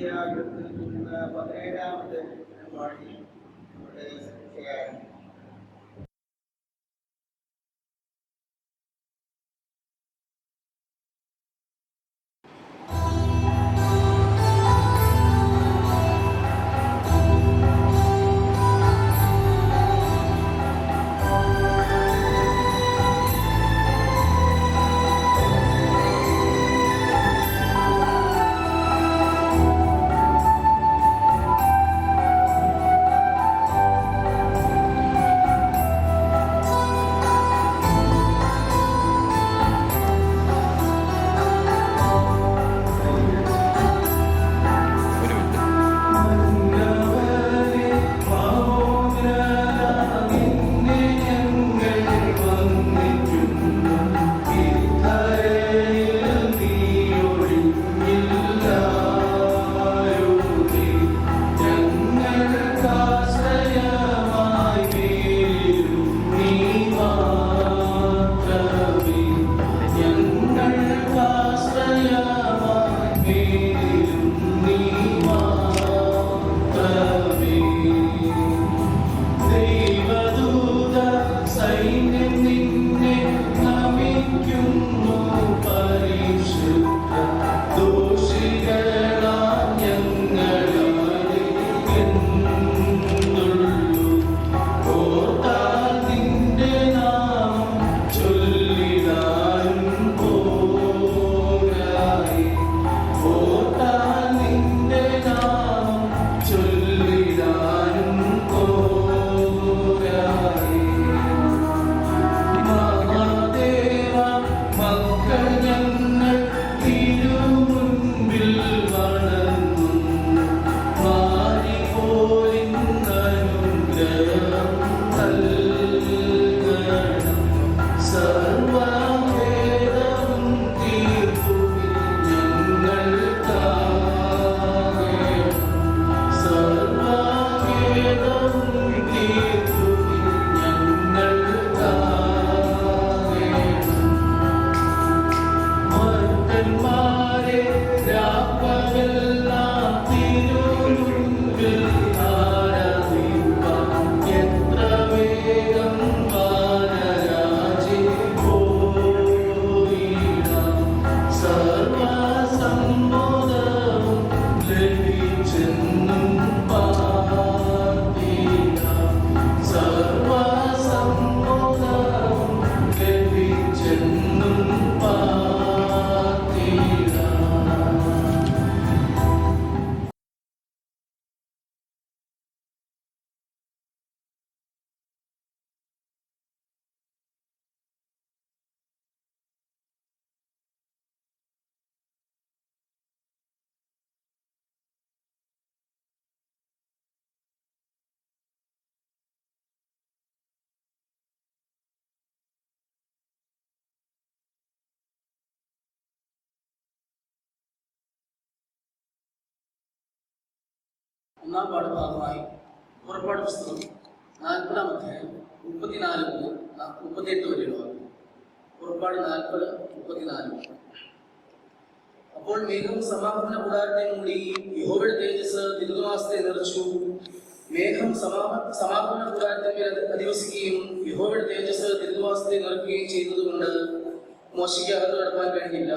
17ാമത്തെ പാടി നമ്മുടെ ചെയ്യാറുണ്ട്. ഒന്നാം പാഠ ഭാഗമായി പുറപ്പാട് പുസ്തകം 40-ാം അധ്യായം 34 മുതൽ 38 വരെയുള്ള പുറപ്പാട് 40-34. അപ്പോൾ മേഘം സമാഗമന കൂടാരത്തെ മൂടി, യഹോവയുടെ തേജസ് തിരുനിവാസത്തെ നിറച്ചു. മേഘം സമാഗമന കൂടാരത്തിന്മേൽ അധിവസിക്കുകയും യഹോവയുടെ തേജസ് തിരുനിവാസത്തെ നിറയ്ക്കുകയും ചെയ്തതുകൊണ്ട് മോശയ്ക്ക് അകത്ത് കടപ്പാൻ കഴിഞ്ഞില്ല.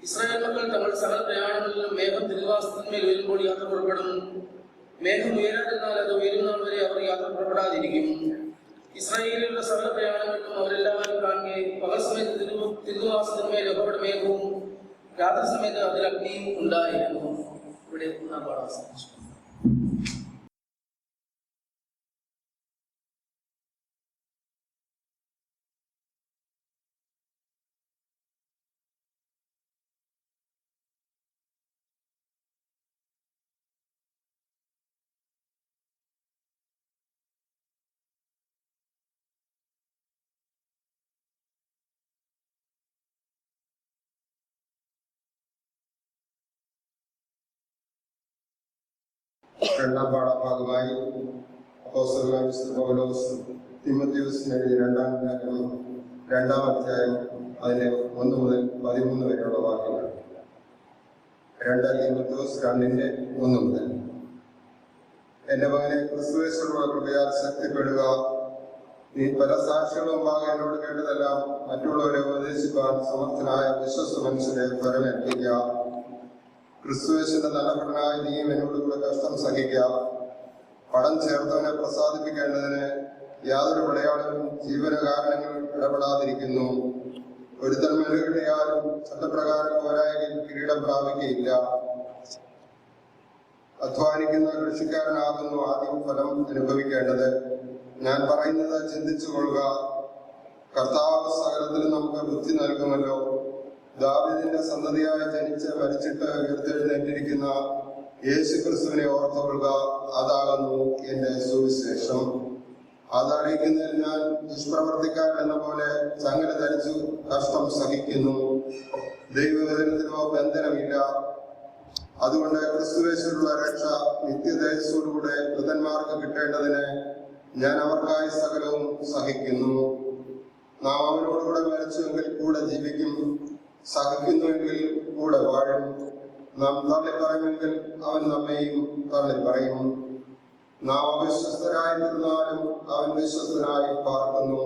ഇസ്രായേൽ മക്കൾ തങ്ങളുടെ സകല പ്രയാണങ്ങളിലും മേഘം തിരുനിവാസത്തിന്മേൽ ഉയരുമ്പോൾ യാത്ര പുറപ്പെടും. മേഘം ഉയരാതിരുന്നാൽ അത് ഉയരുന്നാൾ വരെ അവർ യാത്ര പുറപ്പെടാതിരിക്കും. ഇസ്രായേലിലുള്ള സകല പ്രയാണങ്ങളിലും അവരെല്ലാവരും കാണുകയും പകൽ സമയത്ത് തിരുനിവാസത്തിന്മേൽ യഹോവയുടെ മേഘവും രാത്രി സമയത്ത് അതിൽ അഗ്നിയും ഉണ്ടായിരുന്നു. ഇവിടെ ഒന്നാം പാഠം അവസാനിച്ചു. രണ്ടാം പാഠഭാഗമായി അപ്പോസ്തലനായ പൗലോസ് തിമോഥെയോസിന് എഴുതിയ 2-ാം ലേഖനം 2-ാം അധ്യായം അതിലെ 1 മുതൽ 13 വരെയുള്ള വാക്യങ്ങൾ. 2 തീമോഥെയോസ് 2:1 മുതൽ. എന്റെ മകനെ, ക്രിസ്തുയേശുവിലുള്ള കൃപയാൽ ശക്തിപ്പെടുക. നീ പല സാക്ഷികളും മുമ്പാകെ എന്നോട് കേട്ടതെല്ലാം മറ്റുള്ളവരെ ഉപദേശിക്കാൻ സമർത്ഥനായ വിശ്വസ്ത മനുഷ്യരെ ഫലമേൽപ്പിക്കുക. ക്രിസ്തുയേശുവിന്റെ നല്ല ഭടനായ നീയും എന്നോട് കൂടെ കഷ്ടം സഹിക്കുക. പടം ചേർത്തവനെ പ്രസാദിപ്പിക്കേണ്ടതിന് യാതൊരു വിളയാളിലും ജീവനകാരണങ്ങൾ ഇടപെടാതിരിക്കുന്നു. ഒരുത്തൻ മെഴുകിട്ടിയാലും ചട്ടപ്രകാരം പോരായെങ്കിൽ കിരീടം പ്രാപിക്കുകയില്ല. അധ്വാനിക്കുന്ന കൃഷിക്കാരനാകുന്നു ആദ്യം ഫലം അനുഭവിക്കേണ്ടത്. ഞാൻ പറയുന്നത് ചിന്തിച്ചു കൊള്ളുക. കർത്താവ് സകലത്തിലും നമുക്ക് ബുദ്ധി നൽകുമല്ലോ. ദാവീദിന്റെ സന്തതിയായി ജനിച്ച് മരിച്ചിട്ട് ഉയർത്തെഴുന്നേറ്റിരിക്കുന്ന യേശു ക്രിസ്തുവിനെ ഓർത്തുകൊള്ളുക. അതാകുന്നു എന്റെ സുവിശേഷം. അതറിയിക്കുന്നതിൽ ഞാൻ ദുഷ്പ്രവർത്തിക്കാരൻ എന്ന പോലെ ചങ്ങല ധരിച്ചു കഷ്ടം സഹിക്കുന്നു. ദൈവവചനത്തിനോ ബന്ധനമില്ല. അതുകൊണ്ട് ക്രിസ്തുവേശുവിലുള്ള രക്ഷ നിത്യതേജസ്സോടുകൂടെ കൃതന്മാർക്ക് കിട്ടേണ്ടതിന് ഞാൻ അവർക്കായി സകലവും സഹിക്കുന്നു. നാം അവനോടുകൂടെ മരിച്ചുവെങ്കിൽ കൂടെ ജീവിക്കും, സഹിക്കുന്നുവെങ്കിൽ കൂടെ വാഴും. നാം തള്ളിപ്പറയുമെങ്കിൽ അവൻ നമ്മെയും തള്ളിപ്പറയും. നാം അവിശ്വസ്തരായിരുന്നാലും അവൻ വിശ്വസ്തനായി പാർക്കുന്നു.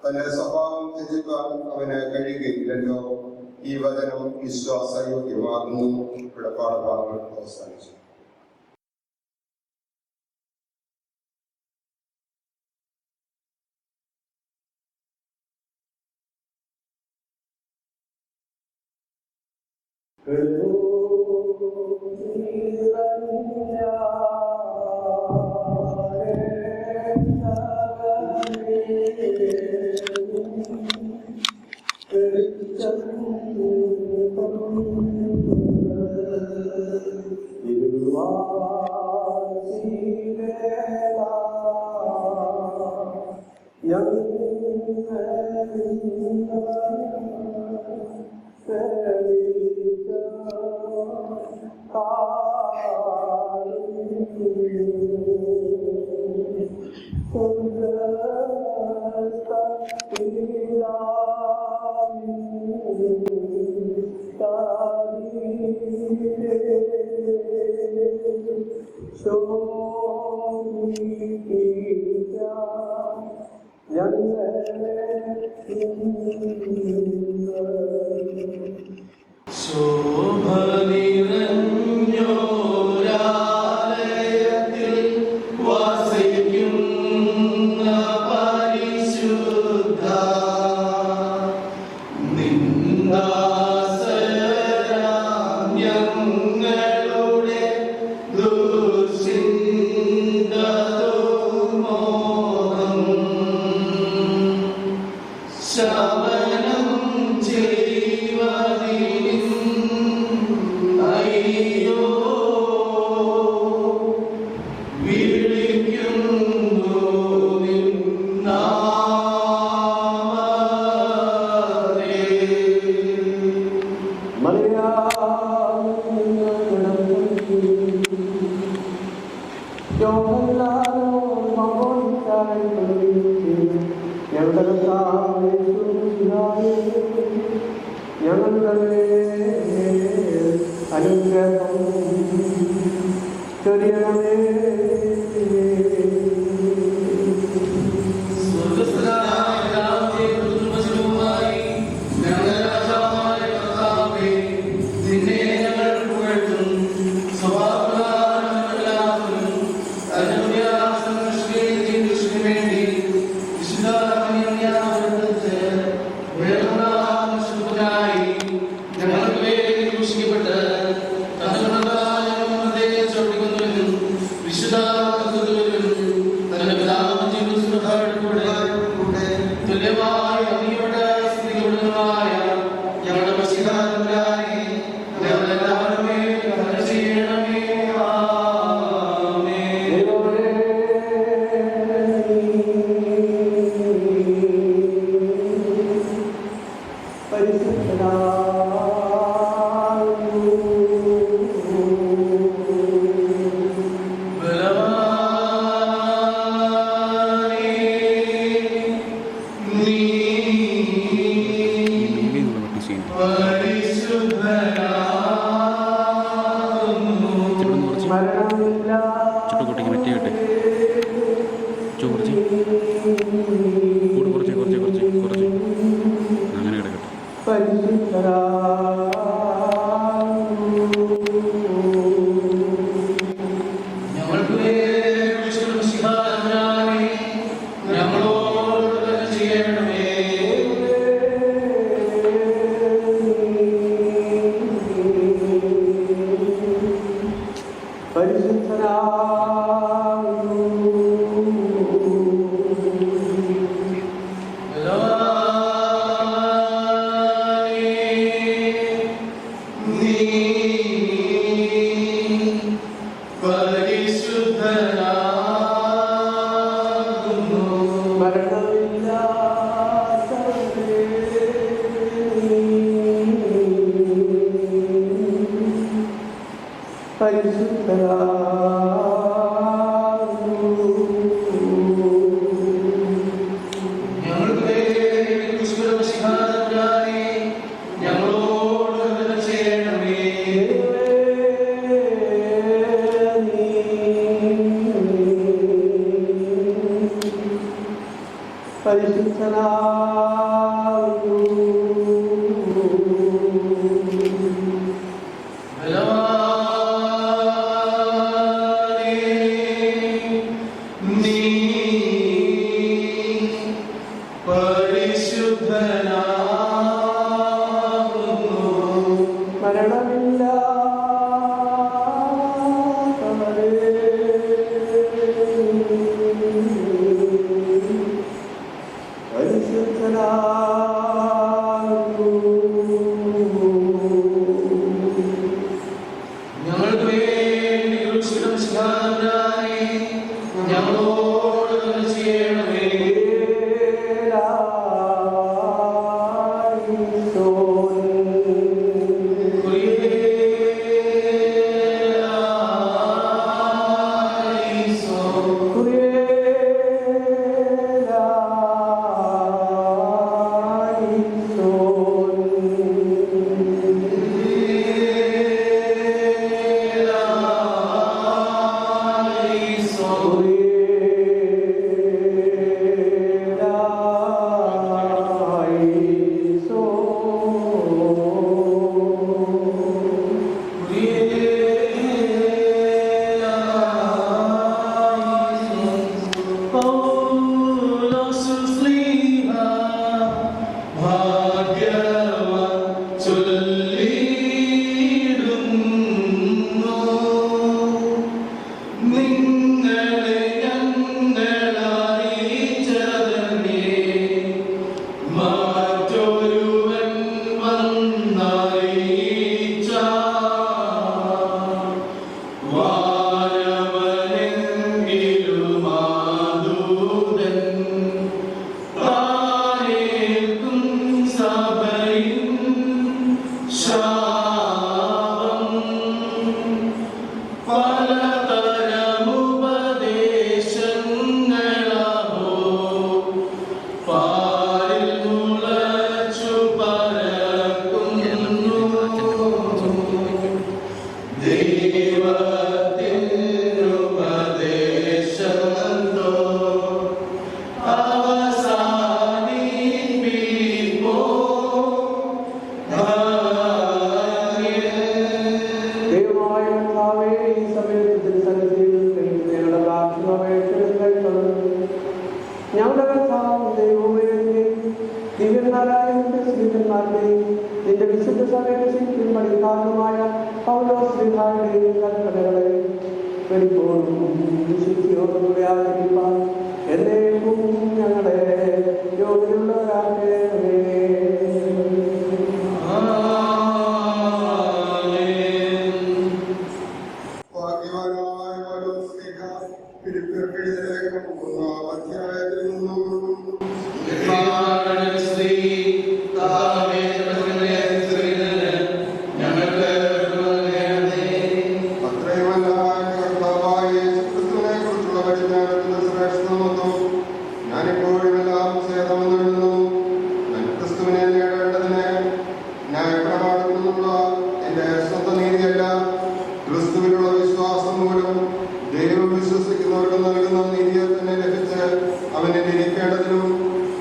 തന്റെ സ്വഭാവം ത്യജിക്കാൻ അവന് കഴിയുകയില്ലല്ലോ. ഈ വചനം വിശ്വാസയോഗ്യമാകുന്നു. ഇവിടെ പാഠഭാഗങ്ങൾ അവസാനിച്ചു. പരിശുദ്ധനാ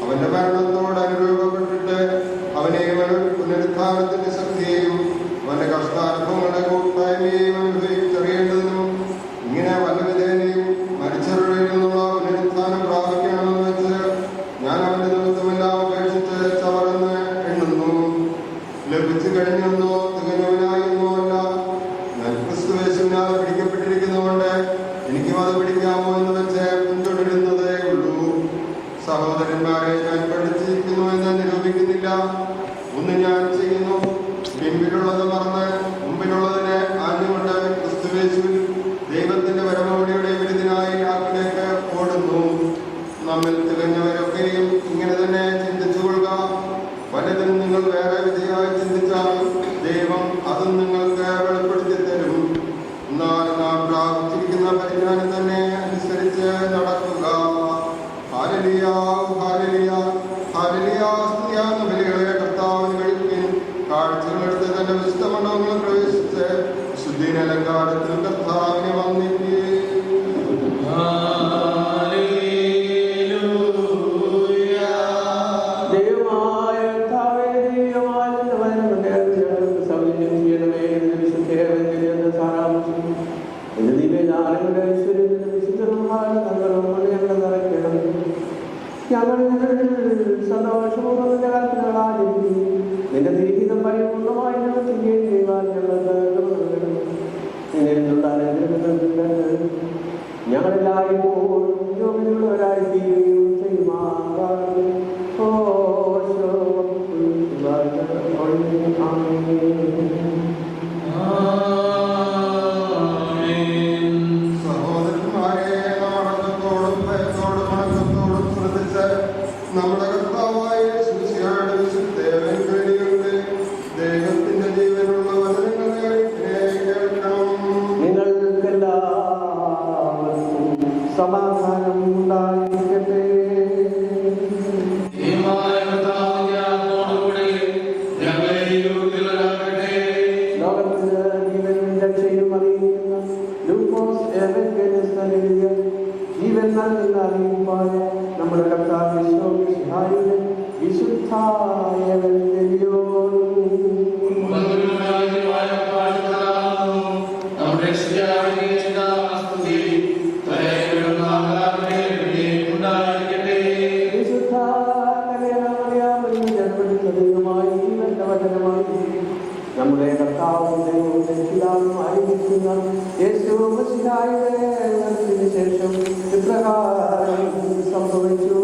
അവനെ മരണത്തോട് അനുരൂപപ്പെട്ടിട്ട് അവനെ പുനരുദ്ധ പുനരുത്ഥാനത്തിന്റെ ശക്തിയെയും അവന്റെ കഷ്ടാനുഭവങ്ങളുടെ കൂട്ടായ്മയെയും അനുഭവിച്ചറിയേണ്ടതിനും ഇങ്ങനെ വല്ല വിധേനയും മരിച്ചവരുടെ നിന്നുള്ള പുനരുത്ഥാനം പ്രാപിക്കണമെന്ന് വെച്ച് ഞാൻ അവന്റെ നിമിത്തമെല്ലാം ഉപേക്ഷിച്ച് ചവറെന്ന് എണ്ണുന്നു. ലഭിച്ചു കഴിഞ്ഞെന്നോ തികഞ്ഞവനായെന്നോ അല്ല, ഞാൻ ക്രിസ്തുവേശുവിനാൽ പിടിക്കപ്പെട്ടിരിക്കുന്നതുകൊണ്ട് എനിക്കും അത് പിടിക്കാമോ എന്ന് വെച്ച് പിന്തുടരുന്നതേ ഉള്ളൂ. സഹോദരന്മാരെ, ഞാൻ പഠിച്ചിരിക്കുന്നു എന്ന് നിരൂപിക്കുന്നില്ല. ഒന്ന് ഞാൻ ചെയ്യുന്നു, പിമ്പിലുള്ളത് മറന്ന് മുമ്പിലുള്ളതിനെ ആഞ്ഞുകൊണ്ട് ക്രിസ്തുവേശുവിൽ ദൈവത്തിന്റെ പരമോടിയുടെ വിരുദ്ധനായി ആക്കിലേക്ക് ഓടുന്നു. നമ്മിൽ തികഞ്ഞവരൊക്കെയും ഇങ്ങനെ തന്നെ ചിന്തിച്ചുകൊള്ളുക. പലതും നിങ്ങൾ വേറെ വിധിയായി ചിന്തിച്ചാൽ ദൈവം അതും നിങ്ങൾക്ക് വെളിപ്പെടുത്തി തരും. എന്നാൽ നാം പ്രാപിച്ചിരിക്കുന്ന പരിജ്ഞാനം തന്നെ അനുസരിച്ച് നടക്കുക. ഹല്ലേലൂയ, ഹല്ലേലൂയ, ഹല്ലേലൂയ. സ്തുതിയാകുന്ന ബലികളെ കർത്താവിന് കഴിപ്പിൻ. കാഴ്ചകളെടുത്ത് തന്റെ വിശുദ്ധ മണ്ഡപങ്ങളിൽ പ്രവേശിച്ച് ശുദ്ധീനലങ്കാരത്തിൽ കർത്താവിനെ വന്ദിക്കുകയും സന്തോഷപൂർവ്വം നിന്റെ കൽപ്പനകളാചരിക്കും. നിന്റെ ദീഹിതം പരിപൂർണമായി നിവർത്തിക്കുകയും ചെയ്യുവാൻ ഞങ്ങളെല്ലായ്പ്പോഴും യോഗ്യതയുള്ളവരായി തീരുകയും ചെയ്യുമാറാകട്ടെ. സഹോദരന്മാരെ, നാടകത്തോടും ഭയത്തോടും വണക്കത്തോടും ശ്രദ്ധിച്ച് നമ്മുടെ കർത്താവായ യേശുമിശിഹായുടെ വിശുദ്ധേവൻഗേലികളുടെ ദൈവത്തിന്റെ ജീവനുള്ള വചനങ്ങളെ കേൾക്കണം. നിങ്ങൾക്കെല്ലാവർക്കും സമാധാനം ഉണ്ടായിരിക്കട്ടെ. ലോകത്തിന് ജീവനും രക്ഷയും അറിയിക്കുന്ന ലൂക്കോസ് എവൻഗേലിസ്റ്റ് നൽകിയ ജീവൻ നൽകുന്ന അറിയിപ്പായ നമ്മുടെ കർത്താവ് യേശുമിശിഹായുടെ വിശുദ്ധ എവൻഗേലിയോൻ. വിശുദ്ധ കന്യകാമറിയാമിൽ ജന്മമെടുത്ത ദൈവമായി ജീവന്റെ വചനമായി നമ്മുടെ കർത്താവും ദൈവവും രക്ഷിതാവും ആയിരിക്കുന്ന യേശുമിശിഹായുടെ ഉയർപ്പിന് ശേഷം ഇപ്രകാരം സംഭവിച്ചു.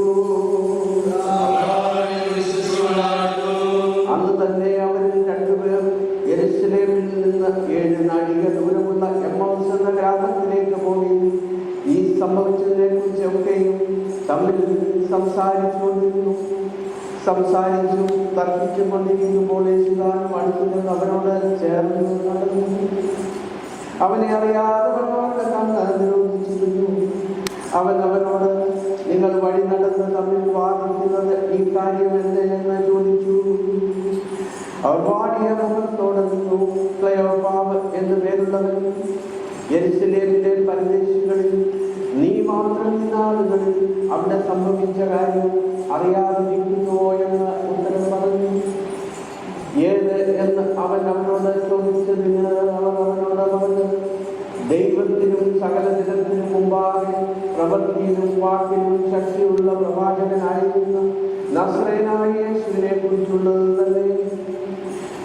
അന്ന് തന്നെ അവരിൽ രണ്ടുപേർ യെരൂശലേമിൽ നിന്ന് 7 നാഴിക ദൂരമുള്ള എമ്മൗസ് എന്ന ഗ്രാമത്തിലേക്ക് പോയി ഈ സംഭവിച്ചതിനെ കുറിച്ചൊക്കെയും തമ്മിൽ സംസാരിച്ചു തർക്കിച്ചും കൊണ്ടിരിക്കുമ്പോൾ യേശുദാനം അടുത്തു നിന്ന് അവനോട് ചേർന്ന് നടന്നു. അവനെ അറിയാതെ അവനോട് കണ്ണ് നിരോധിച്ചിരുന്നു. അവൻ അവനോട്, നിങ്ങൾ വഴി നടന്ന് തമ്മിൽ വാദിക്കുന്നത് ഈ കാര്യം എന്തെന്ന് ചോദിച്ചു. അവർ വാടിയ മുഖത്തോടെ നിന്നു. ക്ലെയോപ്പാവ് എന്നു പേരുള്ളവൻ യെരൂശലേമിലെ പരദേശികളിൽ നീ മാത്രം ഇന്നാളുകളിൽ അവിടെ സംഭവിച്ച കാര്യം അറിയാതിരിക്കുന്നുവോ എന്ന് ഉത്തരം പറഞ്ഞു. ഏത് എന്ന് അവൻ അവനോട് ചോദിച്ചതിന് അവർ അവനോട് പറഞ്ഞു, ദൈവത്തിനും സകല ജനത്തിനും മുമ്പാകെ പ്രവൃത്തിയിലും വാക്കിലും ശക്തിയുള്ള പ്രവാചകനായിരുന്ന നസ്രയനായ യേശുവിനെ കുറിച്ചുള്ളത് തന്നെ.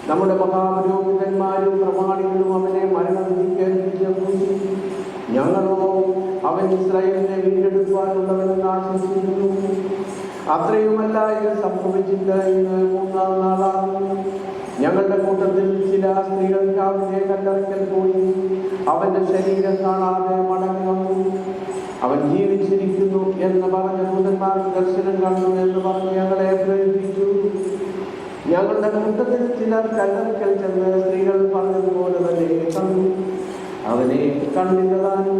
നമ്മുടെ മഹാപുരോഹിതന്മാരും പ്രമാണികളും അവനെ മരണവിധിക്കേൽപ്പിച്ചു. ഞങ്ങളോ അവൻ ഇസ്രായേലിനെ വീണ്ടെടുക്കുവാനുള്ളവനെന്ന് ആശംസിക്കുന്നു. അത്രയുമല്ല, ഇത് സംഭവിച്ചിട്ട് ഇന്ന് 3-ാം നാളാണ്. ഞങ്ങളുടെ കൂട്ടത്തിൽ ചില സ്ത്രീകൾ രാവിലെ കല്ലറയ്ക്കൽ പോയി അവന്റെ ശരീരം കാണാതെ മടങ്ങി വന്നു. അവൻ ജീവിച്ചിരിക്കുന്നു എന്ന് പറഞ്ഞ ദൂതന്മാർ ദർശനം കണ്ടു എന്ന് പറഞ്ഞ് ഞങ്ങളെ പ്രേരിപ്പിച്ചു. ഞങ്ങളുടെ കൂട്ടത്തിൽ ചിലർ കല്ലറയ്ക്കൽ ചെന്ന് സ്ത്രീകൾ പറഞ്ഞതുപോലെ തന്നെ കണ്ടു. അവനെ കണ്ടില്ലതാനും.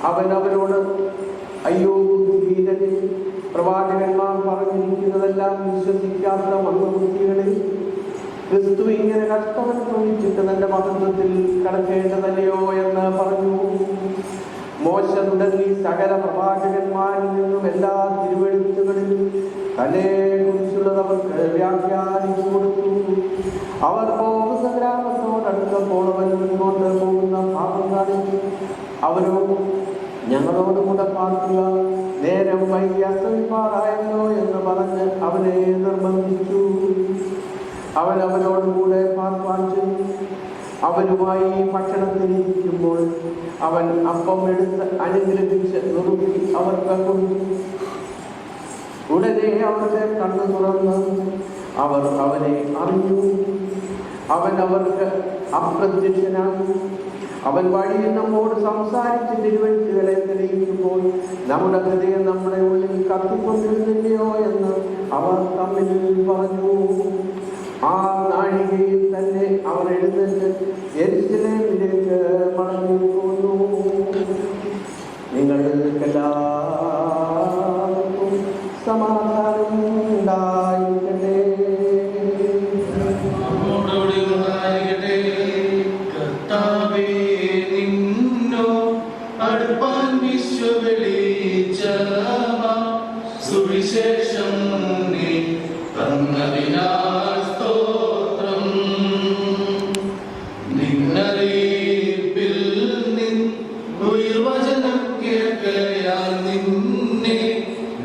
അവൻ അവരോട്, അയ്യോ ബുദ്ധിഹീനരെ, പ്രവാചകന്മാർ പറഞ്ഞിരിക്കുന്നതെല്ലാം വിശ്വസിക്കാത്ത മന്ദബുദ്ധികളെ, ക്രിസ്തു ഇങ്ങനെ കഷ്ടമനുഭവിച്ചിട്ട് തന്റെ മഹത്വത്തിൽ കടക്കേണ്ടതല്ലയോ എന്ന് പറഞ്ഞു. മോശ തുടങ്ങി സകല പ്രവാചകന്മാരിൽ നിന്നും എല്ലാ തിരുവെഴുത്തുകളിലും തന്നെ കുറിച്ചുള്ളത് അവർക്ക് വ്യാഖ്യാനിച്ചു കൊടുത്തു. അവർ പോകുന്ന ഗ്രാമത്തോടടുത്തപ്പോൾ അവൻ മുൻപോട്ട് പോകുന്ന ഭാവം കാണിച്ചു. അവരോ ഞങ്ങളോട് കൂടെ പാർക്കുക, നേരം വൈകി അസ്തമിപ്പാറായല്ലോ എന്ന് പറഞ്ഞ് അവനെ നിർബന്ധിച്ചു. അവൻ അവനോടുകൂടെ പാർപ്പാൻ ചെയ്തു. അവനുമായി ഭക്ഷണത്തിനിരിക്കുമ്പോൾ അവൻ അപ്പം എടുത്ത് അനുഗ്രഹിച്ച് നുറുക്കി അവർക്ക് കൊടുത്തു. ഉടനെ അവരുടെ കണ്ണു തുറന്ന് അവർ അവനെ അറിഞ്ഞു. അവൻ അവർക്ക് അപ്രത്യക്ഷനായി. അവൻ വഴിയിൽ നമ്മോട് സംസാരിച്ച് തിരുവഴുത്തുകളെ തെളിയിക്കുമ്പോൾ നമ്മുടെ ഹൃദയം നമ്മുടെ ഉള്ളിൽ കത്തിക്കൊണ്ടിരുന്നില്ലയോ എന്ന് അവർ തമ്മിൽ പറഞ്ഞു. ആ നാഴികയിൽ തന്നെ അവർ എഴുന്നേറ്റ് യെരൂശലേമിലേക്ക് മടങ്ങിപ്പോന്നു. നിങ്ങൾക്കെല്ലാവർക്കും സമാധാനം ഉണ്ടായിരിക്കട്ടെ. കർത്താവേ, നിന്നോ അടുപ്പാൻ വിശ്വവെളിച്ചമാ സുവിശേഷം നീ തന്നതിനാൽ സ്തോത്രം. നിന്നറിയിപ്പിൽ നിൻ ഉയർവചനം കേൾക്കയാൽ നിന്നെ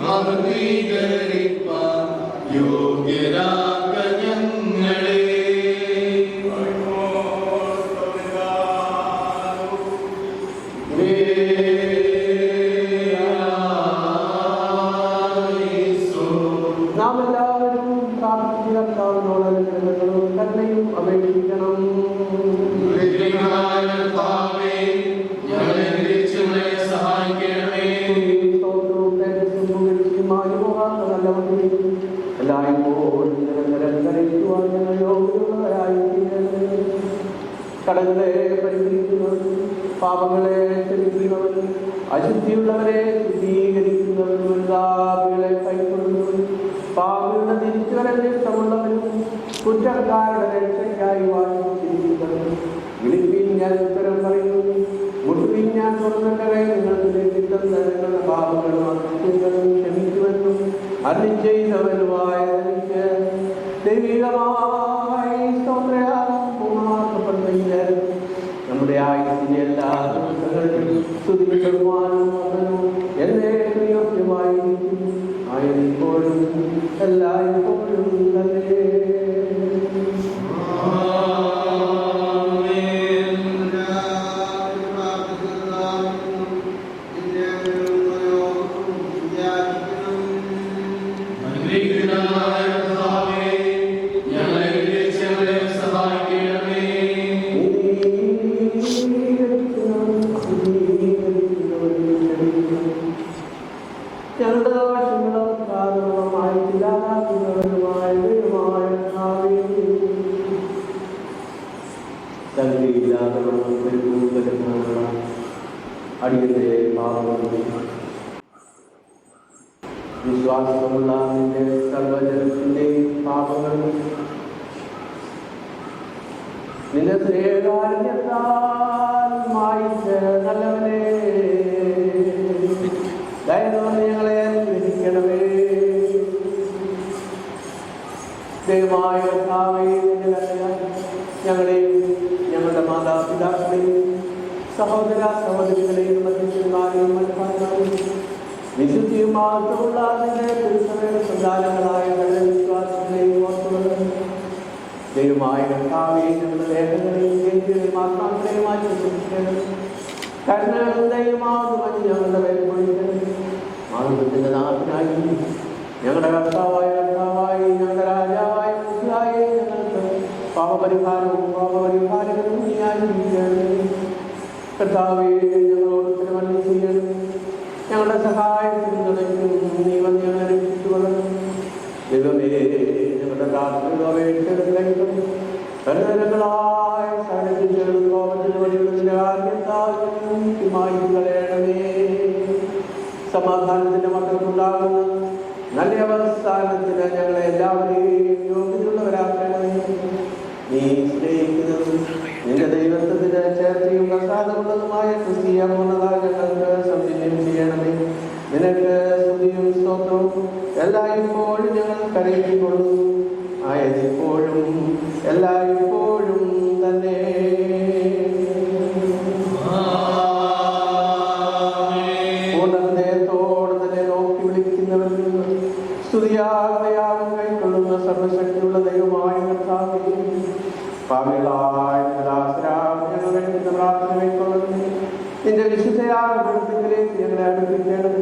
മഹത്വീകരിപ്പാൻ യോഗ്യരാക ഞങ്ങളെ. നാം എല്ലാവരും പ്രാർത്ഥിക്കുന്നവരോട് അനുഗ്രഹങ്ങളും കരുണയും അപേക്ഷിക്കണം. എല്ലായ്പ്പോഴും നിരന്തരം കരയുവാൻ ഞങ്ങൾ യോഗ്യതയുള്ളവരായിരിക്കുന്നത്. കടങ്ങളെ പരിഹരിക്കുന്നവരും പാപങ്ങളെ ക്ഷമിക്കുന്നവരും അശുദ്ധിയുള്ളവരെ ശുദ്ധീകരിക്കുന്നവരും എല്ലാവരെ കൈക്കൊള്ളുന്നവരും പാപികളുടെ തിരിച്ചുവരൽ ഇഷ്ടമുള്ളവരും കുറ്റക്കാരുടെ രക്ഷയ്ക്കായി വാങ്ങിച്ചിരിക്കുന്നവരും വിളിപ്പിൻ ഞാൻ ഉത്തരം പറയുന്നു, മുട്ടുവിൻ ഞാൻ തുറന്നിട്ടവേ നിങ്ങൾക്ക് നിങ്ങളുടെ പാപങ്ങളും അകൃത്യങ്ങളും ക്ഷമിക്കുമെന്നും അരുളി ചെയ്തവരുമായ എനിക്ക് ദൈവികമായി സ്തോത്രയാഗം പൂർണ്ണമാക്കപ്പെടുന്ന നമ്മുടെ ആയുസ്സിന്റെ എല്ലാ ദിവസങ്ങളിലും സ്തുതിക്കുവാനും എന്നെ യോഗ്യമായിരിക്കും. ആയപ്പോഴും എല്ലായ്പ്പോഴും തന്നെ. ഞങ്ങളുടെ ദോഷങ്ങളും കാരണമായി ഇല്ലാതാക്കുന്നവരുമായ അടിയത്തെ പാപങ്ങളും വിശ്വാസമുള്ള നിന്റെ സർവജനത്തിന്റെയും പാപങ്ങളും നിന്റെ സ്നേഹകാരുണ്യത്താൽ മായിച്ച് നല്ലവനെ ദയനോടെ ഞങ്ങളെ ഗ്രഹിക്കണമേ. ദൈവമായ ഞങ്ങളെയും ഞങ്ങളുടെ മാതാപിതാക്കളെയും സഹോദര സഹോദരികളെയും മധ്യസ്ഥന്മാരെയും മനസ്സിലാക്കുകയും വിശുദ്ധിയും മാത്രമുള്ള അതിന്റെ തിരുസഭയുടെ സന്താനങ്ങളായ വിശ്വാസങ്ങളെയും ഓർത്തുകൊണ്ട് ദൈവമായ കർത്താവേ ഞങ്ങളുടെ ദേഹങ്ങളെയും ദേഹികളെയും ആത്മാക്കളെയും മാറ്റി സൂക്ഷിക്കണം. കരുണകളും ദൈവമാകുവാൻ ഞങ്ങളുടെ പേര് പൊഴിക്കണം. മാതൃത്വത്തിന്റെ നാഥനായി ഞങ്ങളുടെ കർത്താവായി ഞങ്ങളുടെ രാജാവായി ഞങ്ങൾക്ക് പാപപരിഹാരവും പാപപരിഹാരങ്ങളും നീയായിരിക്കണം. കർത്താവേ ഞങ്ങളോട് തിരുമന്നം ചെയ്യണം. ഞങ്ങളുടെ സഹായത്തിന് തുണയ്ക്കും നീ വന്ന് ഞങ്ങളെ രക്ഷിച്ചു കൊള്ളണം. ദൈവമേ ഞങ്ങളുടെ പ്രാർത്ഥനകളും അപേക്ഷകളും കഴിക്കും കരുതലങ്ങളായ സാന്നിധ്യങ്ങളും കോപത്തിന് വഴിയുള്ളതിന്റെ കാര്യത്താൽ കളയണമേ. സമാധാനത്തിന്റെ മക്കൾക്കുണ്ടാകുന്ന നല്ല അവസ്ഥാനത്തിന് ഞങ്ങളെ എല്ലാവരെയും യോഗ്യതയുള്ളവരാക്കണമേ. നീ സ്നേഹിക്കുന്നതും നിന്റെ ദൈവത്വത്തിന് ചേർച്ചയും പ്രസാദമുള്ളതുമായ ക്രിസ്തീയ പൂർണ്ണത ഞങ്ങൾക്ക് സൗജന്യം ചെയ്യണമേ. നിനക്ക് സ്തുതിയും സ്തോത്രവും എല്ലായ്പ്പോഴും ഞങ്ങൾ കരയിക്കൊള്ളുന്നു. ആയ ആയതിപ്പോഴും എല്ലായ്പ്പോഴും തന്നെ. പൂർണ്ണഹൃദയത്തോടെ തന്നെ നോക്കി വിളിക്കുന്നവരിൽ നിന്ന് സ്തുതിയാഗയാഗം കൈക്കൊള്ളുന്ന സർവശക്തിയുള്ള ദൈവമായ കർത്താവേ, പാപികളായ ഞങ്ങൾ വേണ്ടുന്ന പ്രാർത്ഥന കൈക്കൊള്ളുന്നു. നിന്റെ വിശുദ്ധയാഗത്തിലേക്ക് ഞങ്ങളെ അടുപ്പിക്കേണ്ടത്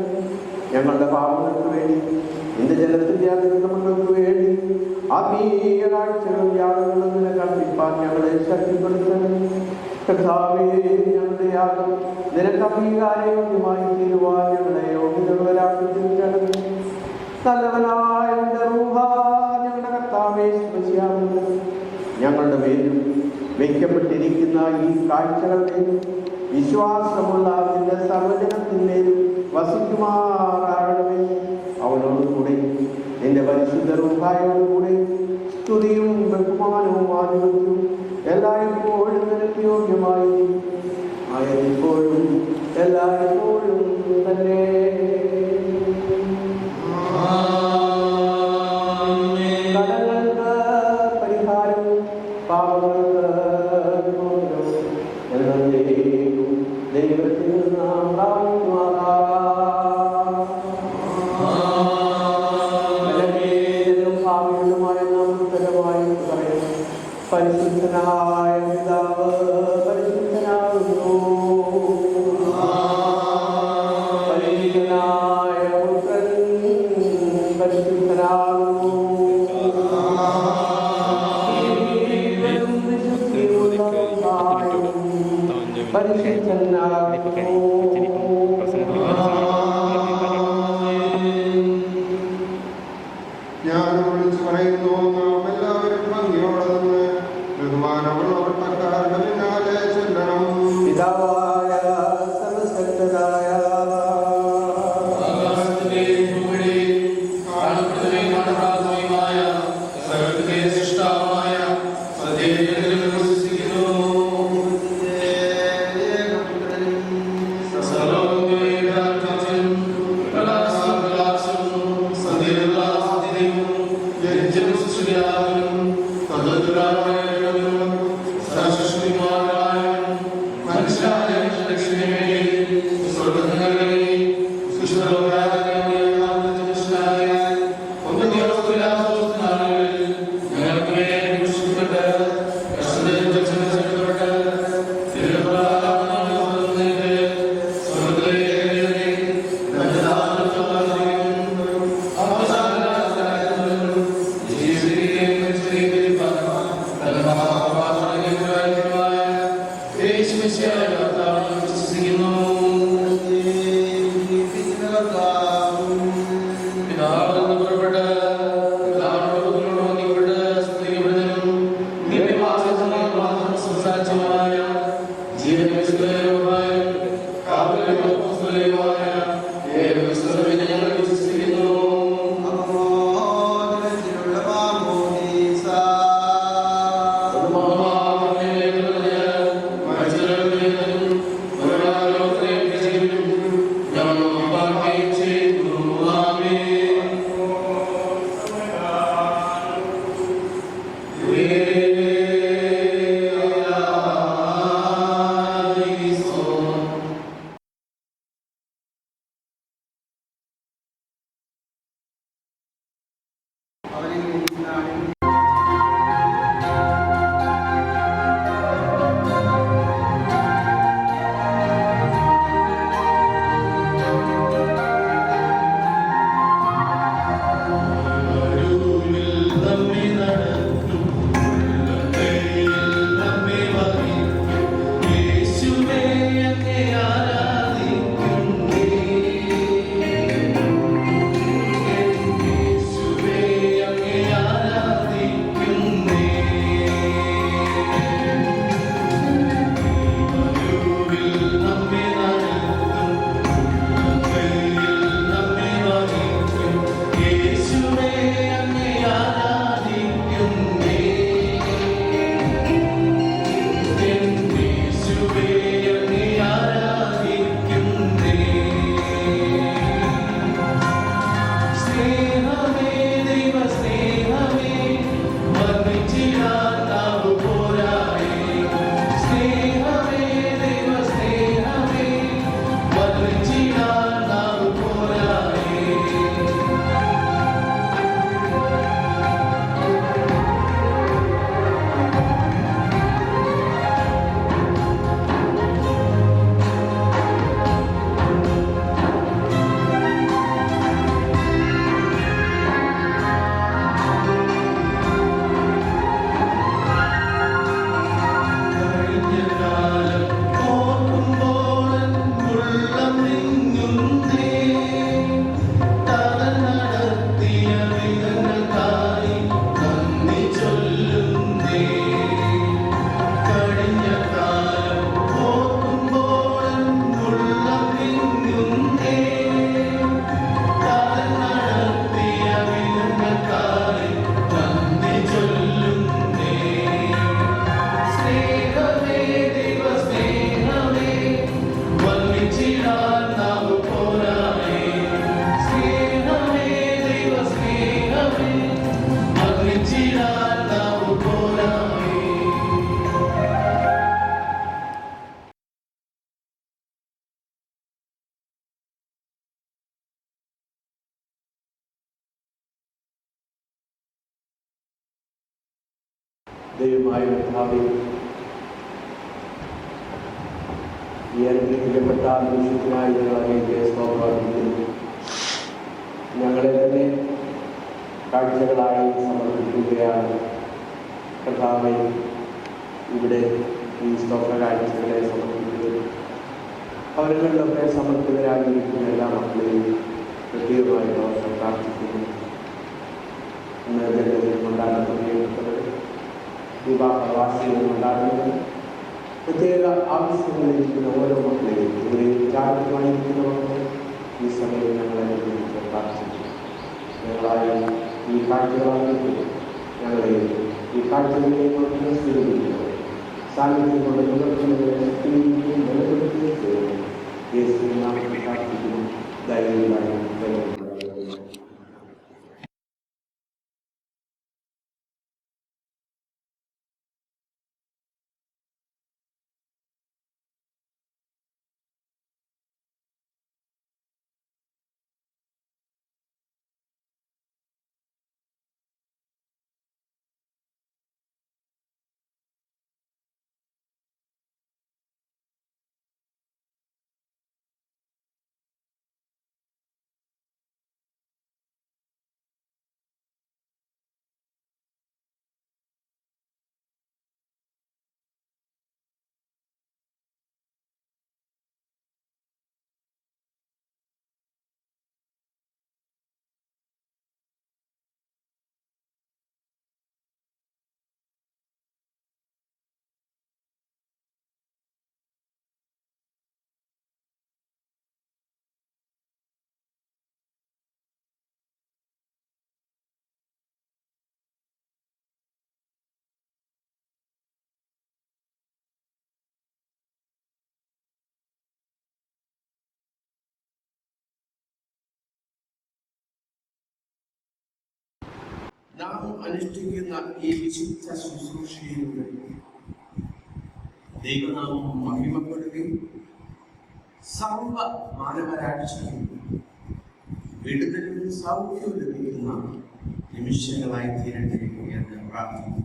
ഞങ്ങളുടെ പാപങ്ങൾക്ക് വേണ്ടി, നിന്റെ ജനത്തിന്റെ അതിക്രമങ്ങൾക്ക് വേണ്ടി ആത്മീയ കാഴ്ചകളും യാഗങ്ങളും നിനക്ക് അർപ്പിപ്പാൻ ഞങ്ങളെ ശക്തിപ്പെടുത്തണം. കർത്താവേ, ഞങ്ങളുടെ യാഗം നിനക്ക് അംഗീകാരയോഗ്യമായി തീരുവാൻ ഞങ്ങളെ യോഗ്യതകളാക്കി തീർക്കണം. നല്ലവനായ ഞങ്ങളുടെ കർത്താവേ, ഞങ്ങളുടെ മേലും വയ്ക്കപ്പെട്ടിരിക്കുന്ന ഈ കാഴ്ചകളുടെയും വിശ്വാസമുള്ള നിന്റെ സർവജനത്തിന്മേലും വസിക്കുമാറാകണമേ. അവനോടുകൂടെ നിന്റെ പരിശുദ്ധ റൂഹായോടുകൂടെ സ്തുതിയും ബഹുമാനവും ആധിപത്യവും എല്ലായ്പ്പോഴും നിനക്ക് യോഗ്യമായി ആയതിപ്പോഴും എല്ലായ്പ്പോഴും തന്നെ. കടങ്ങൾക്ക് പരിഹാരവും പാപങ്ങൾക്ക് വിമോചനവും എന്നേക്കും ദൈവത്തിൽ നാം പ്രാപിക്കുമാറാം. ഭാവികളുമായ നാം ഉത്തരമായി പറയുന്നു: പരിശുദ്ധനായ പിതാവ് പരിശുദ്ധനാകുന്നു, പരിശുദ്ധനായ പുത്രൻ പരിശുദ്ധനാകുന്നു, ഞാൻ വിളിച്ചു പറയുന്നു, നാം എല്ലാവരും ഭംഗിയോടെ നിന്ന് ബഹുമാനമുള്ള പട്ടക്കാരുടെ പിന്നാലെ ചെല്ലണം. പിതാവായ സർവശക്തനായ ദൈവമായ കർത്താവേ, ഈ അനുഗ്രഹിക്കപ്പെട്ട നിമിഷത്തിനായി ഞങ്ങൾ അങ്ങേക്ക് സ്തോത്രം അർപ്പിക്കുന്നു. ഞങ്ങളെ തന്നെ കാഴ്ചകളായി സമർപ്പിക്കുകയാണ് കർത്താവേ. ഇവിടെ ഈ സ്തോത്ര കാഴ്ചകളെ സമർപ്പിക്കുന്നത് ഭവനങ്ങളിലൊക്കെ സമർപ്പിതരായിരിക്കുന്ന എല്ലാ മക്കളെയും പ്രത്യേകമായി ഓർത്ത് പ്രാർത്ഥിക്കുന്നു. ഇന്ന് ജന്മദിനം കൊണ്ടാടുന്ന പ്രിയപ്പെട്ടവർ, വിവാഹവാർഷികം കൊണ്ടാടുന്നത്, പ്രത്യേക ആവശ്യങ്ങളിരിക്കുന്ന ഓരോ മക്കളെയും ഇവിടെ ജാഗ്രതമായിരിക്കുന്നവർക്ക് ഈ സമയം ഞങ്ങളെ അനുഗ്രഹിച്ച് പ്രാർത്ഥിക്കുന്നു. ഞങ്ങളായി ഈ കാഴ്ചകളാണ് ഞങ്ങളെ ഈ കാഴ്ചകളിലേക്ക് സ്വീകരിക്കുന്നത് സാന്നിധ്യം കൊണ്ട് തുടർക്കുന്നതിനെ ശക്തിയും ബലപ്പെടുത്തുകയും ചെയ്യുന്നു. യേശുവിൻ നാമത്തിൽ പ്രാർത്ഥിക്കുന്നു. ധൈര്യമായി നാം അനുഷ്ഠിക്കുന്ന ഈ വിശുദ്ധ ശുശ്രൂഷയിലൂടെ ദൈവനാമം മഹിമപ്പെടുകയും സർവ മാനവരാഴ്ചയും വിടുതലും സൗഖ്യവും ലഭിക്കുന്ന നിമിഷങ്ങളായി തീരട്ടെ എന്ന് പ്രാർത്ഥിക്കുന്നു.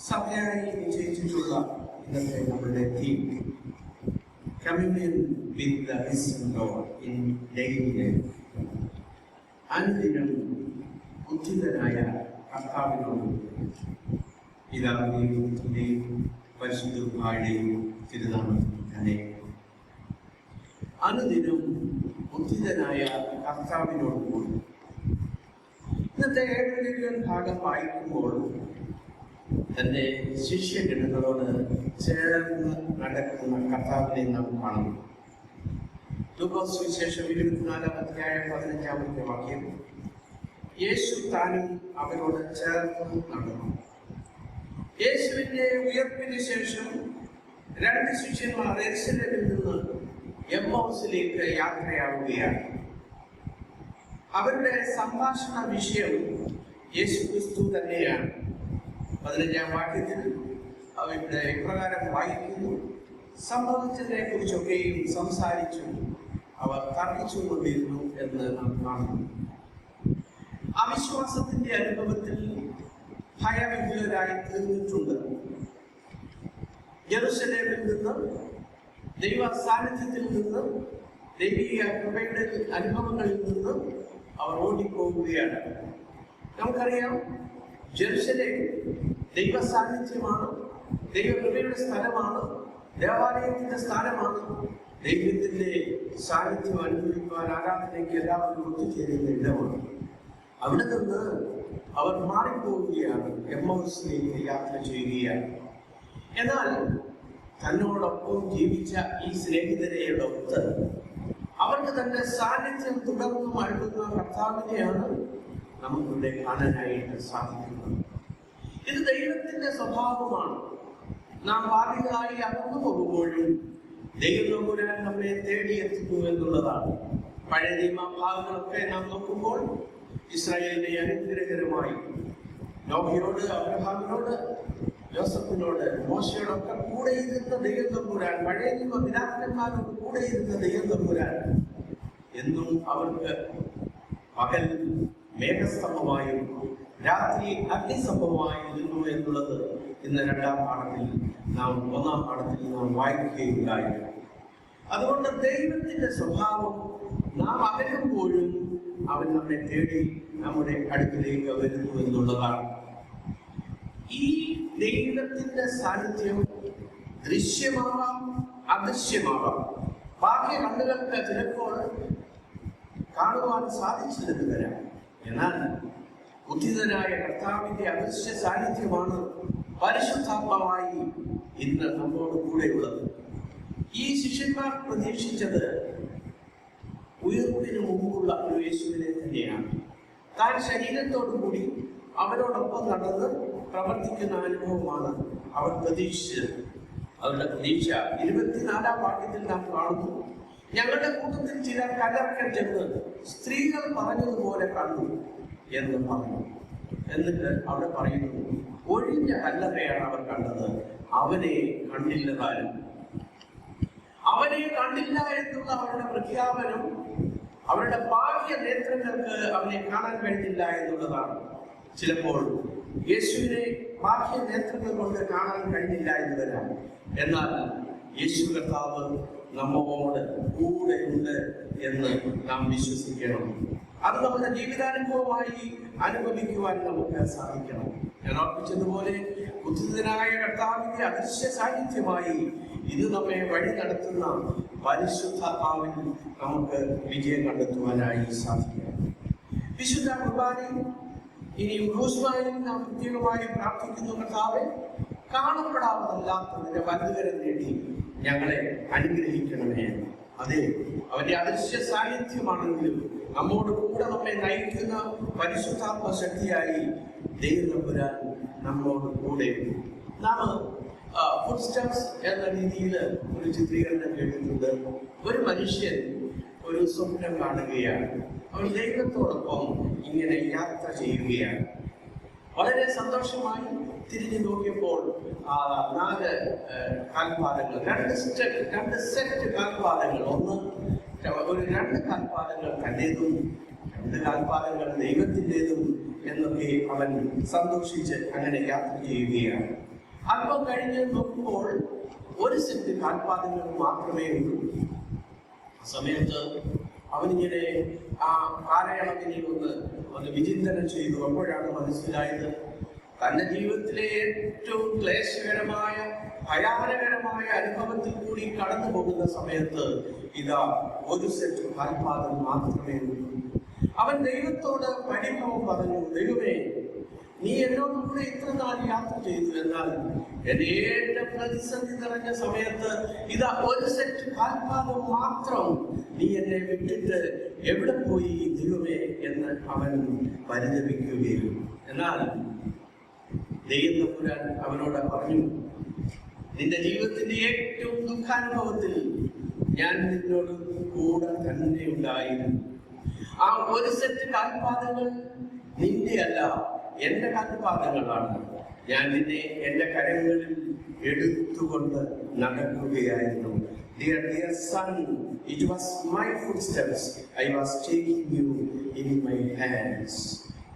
സഭയായി നിശ്ചയിച്ചിട്ടുള്ള ഇന്നത്തെ നമ്മുടെ theme communion with the risen Lord in daily life. അനുദിനം ഉദ്ധിതനായ കർത്താവിനോട് പിതാവിന്റെയും പരിശുദ്ധരുടെയും തിരുനാമത്തിൽ തന്നെ അനുദിനം ഉദ്ധിതനായ കർത്താവിനോട് കൂടി ഇന്നത്തെ ഏഴ് ഭാഗം വായിക്കുമ്പോൾ തന്റെ ശിഷ്യഗണങ്ങളോട് ചേർന്ന് നടക്കുന്ന കർത്താവിനെ നാം കാണുന്നു. ലൂക്കോസ് സുവിശേഷം 24-15 വാക്യം. യേശു താനും അവരോട് ചേർന്ന് നടന്നു. യേശുവിന്റെ ഉയർപ്പിന് ശേഷം 2 ശിഷ്യന്മാർ യെരൂശലേമിൽ നിന്ന് എമ്മൗസിലേക്ക് യാത്രയാവുകയാണ്. അവരുടെ സംഭാഷണ വിഷയം യേശുക്രിസ്തു തന്നെയാണ്. 15 വാക്യത്തിൽ അവരുടെ ഇപ്രകാരം വായിക്കുന്നു: സംഭവിച്ചതിനെ കുറിച്ചൊക്കെയും സംസാരിച്ചു അവർ തർക്കിച്ചുകൊണ്ടിരുന്നു എന്ന് നാം കാണുന്നു. അവിശ്വാസത്തിന്റെ അനുഭവത്തിൽ ഭയവിഹ്വലരായി തീർന്നിട്ടുണ്ട്. യെരൂശലേമിൽ നിന്ന്, ദൈവ സാന്നിധ്യത്തിൽ നിന്ന്, ദൈവീക കൃപയുടെ അനുഭവങ്ങളിൽ നിന്ന് അവർ ഓടിപ്പോവുകയാണ്. നമുക്കറിയാം, ജെറുസലേം ദൈവ സാന്നിധ്യമാണ്, ദൈവകൃപയുടെ സ്ഥലമാണ്, ദേവാലയത്തിന്റെ സ്ഥാനമാണ്. ദൈവത്തിന്റെ സാന്നിധ്യം അനുഭവിക്കുവാൻ ആരാധനയ്ക്ക് എല്ലാവരും ഒത്തുചേരുന്ന ഇടമാണ്. അവിടെ നിന്ന് അവർ മാറിപ്പോവുകയാണ്, എമ്മൗസിലേക്ക് യാത്ര ചെയ്യുകയാണ്. എന്നാൽ തന്നോടൊപ്പം ജീവിച്ച ഈ സ്നേഹിതരെയോടൊത്ത് അവർക്ക് തന്റെ സാന്നിധ്യം തുടർന്നും അഴുകുന്ന കർത്താവിനെയാണ് നമുക്കിവിടെ കാണാനായിട്ട് സാധിക്കുന്നത്. ഇത് ദൈവത്തിന്റെ സ്വഭാവമാണ്. നാം ഭാവികളായി അകന്നു പോകുമ്പോഴും ദൈവം നമ്പുരാൻ നമ്മെ തേടിയെത്തുന്നു എന്നുള്ളതാണ്. പഴയ നിയമഭാഗങ്ങളൊക്കെ നാം നോക്കുമ്പോൾ ഇസ്രായേലിനെ അനുഗ്രഹകരമായി നോഹയോട്, അബ്രഹാമിനോട്, യോസഫിനോട്, മോശയോടൊക്കെ കൂടെ ഇരുന്ന ദൈവം തമ്പുരാൻ, പഴയ നിയമ പിതാക്കന്മാരോട് കൂടെ ഇരുന്ന ദൈവം തമ്പുരാൻ എന്നും അവർക്ക് പകൽ മേഘസ്തംഭമായും രാത്രി അഗ്നിസംഭവമായിരുന്നു എന്നുള്ളത് ഇന്ന് രണ്ടാം പാഠത്തിൽ നാം ഒന്നാം പാഠത്തിൽ നാം വായിക്കുകയുണ്ടായി. അതുകൊണ്ട് ദൈവത്തിന്റെ സ്വഭാവം നാം അകലുമ്പോഴും അവൻ നമ്മെ തേടി നമ്മുടെ അടുക്കിലേക്ക് വരുന്നു എന്നുള്ളതാണ്. ഈ ദൈവത്തിന്റെ സാന്നിധ്യം ദൃശ്യമാവാം, അദൃശ്യമാവാം. ബാഹ്യ കണ്ണുകൾക്ക് ചിലപ്പോൾ കാണുവാൻ സാധിച്ചില്ലെന്ന് വരാം. എന്നാൽ ഉദ്ധിതനായ കർത്താവിന്റെ അദൃശ്യ സാന്നിധ്യമാണ് പരിശുദ്ധാത്മാവായി ഇന്ന് നമ്മോട് കൂടെയുള്ളത്. ഈ ശിഷ്യന്മാർ പ്രതീക്ഷിച്ചത് ഉയർപ്പിന് മുമ്പുള്ള ഒരു യേശുവിനെ തന്നെയാണ്. താൻ ശരീരത്തോടുകൂടി അവരോടൊപ്പം നടന്ന് പ്രവർത്തിക്കുന്ന അനുഭവമാണ് അവർ പ്രതീക്ഷിച്ചത്. അവരുടെ പ്രതീക്ഷ 24-ാം വാക്യത്തിൽ നാം കാണുന്നു. ഞങ്ങളുടെ കൂട്ടത്തിൽ ചിലർ കല്ലറയ്ക്കൽ ചെന്ന് സ്ത്രീകൾ പറഞ്ഞതുപോലെ കണ്ടു എന്ന് പറഞ്ഞു. എന്നിട്ട് അവിടെ പറയുന്നു, ഒഴിഞ്ഞ കല്ലറയാണ് അവർ കണ്ടത്, അവനെ കണ്ടില്ലതാനും. അവനെ കണ്ടില്ല എന്നുള്ള അവരുടെ പ്രഖ്യാപനം അവരുടെ ബാഹ്യ നേത്രങ്ങൾക്ക് അവനെ കാണാൻ കഴിഞ്ഞില്ല എന്നുള്ളതാണ്. ചിലപ്പോൾ യേശുവിനെ ബാഹ്യ നേത്രങ്ങൾ കൊണ്ട് കാണാൻ കഴിഞ്ഞില്ല എന്ന് വരാം. എന്നാൽ യേശു കർത്താവ് നമ്മോട് കൂടെ ഉണ്ട് എന്ന് നാം വിശ്വസിക്കണം. അത് നമ്മുടെ ജീവിതാനുഭവമായി അനുഭവിക്കുവാൻ നമുക്ക് സാധിക്കണം. ഞാൻ ഓർപ്പിച്ചതുപോലെ ഉദ്ധിതനായ കർത്താവിന്റെ അദൃശ്യ സാന്നിധ്യമായി ഇത് നമ്മെ വഴി നടത്തുന്ന പരിശുദ്ധാത്മാവിൽ നമുക്ക് വിജയം കണ്ടെത്തുവാനായി സാധിക്കണം. വിശുദ്ധ കുർബാനയും ഇനി ഉറൂസ്മായും നാം പ്രത്യേകമായി പ്രാർത്ഥിക്കുന്നു, കർത്താവെ കാണപ്പെടാവുന്നതല്ലാത്തതിന്റെ വലുതുകരം നേടി ഞങ്ങളെ അനുഗ്രഹിക്കണമേ. അതെ, അവന്റെ അദൃശ്യ സാന്നിധ്യമാണെങ്കിലും നമ്മോട് കൂടെ നമ്മെ നയിക്കുന്ന പരിശുദ്ധാത്മ ശക്തിയായി ദൈവപുരാൻ നമ്മോട് കൂടെ. നാം ഫുഡ് സ്റ്റെപ്സ് എന്ന രീതിയിൽ ഒരു ചിത്രീകരണം കേട്ടിട്ടുണ്ട്. ഒരു മനുഷ്യൻ ഒരു സ്വപ്നം കാണുകയാണ്. അവൻ ദൈവത്തോടൊപ്പം ഇങ്ങനെ യാത്ര ചെയ്യുകയാണ്. വളരെ സന്തോഷമായി തിരിഞ്ഞു നോക്കിയപ്പോൾ 4 കാൽപാദങ്ങൾ, 2 സെറ്റ് കാൽപാദങ്ങൾ, ഒരു 2 കാൽപാദങ്ങൾ തന്റേതും 2 കാൽപാദങ്ങൾ ദൈവത്തിൻ്റെതും എന്നൊക്കെ അവൻ സന്തോഷിച്ച് അങ്ങനെ യാത്ര ചെയ്യുകയാണ്. അല്പം കഴിഞ്ഞ് നോക്കുമ്പോൾ 1 സെറ്റ് കാൽപാദങ്ങൾ മാത്രമേ ഉള്ളൂ. സമയത്ത് അവനിങ്ങനെ ആ കാലയളവിനെ ഒന്ന് വിചിന്തനം ചെയ്തു. അപ്പോഴാണ് മനസ്സിലായത്, തന്റെ ജീവിതത്തിലെ ഏറ്റവും ക്ലേശകരമായ ഭയാനകരമായ അനുഭവത്തിൽ കൂടി കടന്നു പോകുന്ന സമയത്ത് ഇതാ 1 സെറ്റ് കാൽപാദം മാത്രമേ ഉള്ളൂ. അവൻ ദൈവത്തോട് പരിഭവം പറഞ്ഞു, ദൈവമേ, നീ എന്നോട് കൂടെ ഇത്ര നാൾ യാത്ര ചെയ്തു, എന്നാൽ എന്റെ പ്രതിസന്ധി നിറഞ്ഞ സമയത്ത് ഇതാ 1 സെറ്റ് കാൽപാദം മാത്രം നീ എന്നെ വിട്ടിട്ട് എവിടെ പോയി ദൈവമേ എന്ന് അവൻ പരിതപിക്കുകയും. എന്നാൽ ദൈവപുരാൻ അവനോട് പറഞ്ഞു, നിന്റെ ജീവിതത്തിന്റെ ഏറ്റവും ദുഃഖാനുഭവത്തിൽ ഞാൻ നിന്നോട് കൂടെ തന്നെ ഉണ്ടായിരുന്നു. ആ 1 സെറ്റ് കാൽപാദങ്ങൾ നിന്റെ അല്ല, എന്റെ കാൽപാദങ്ങളാണ്. ഞാൻ നിന്നെ എന്റെ കരങ്ങളിൽ എടുത്തുകൊണ്ട് നടക്കുകയായിരുന്നു. Dear son, it was my footsteps. I was taking you in my hands.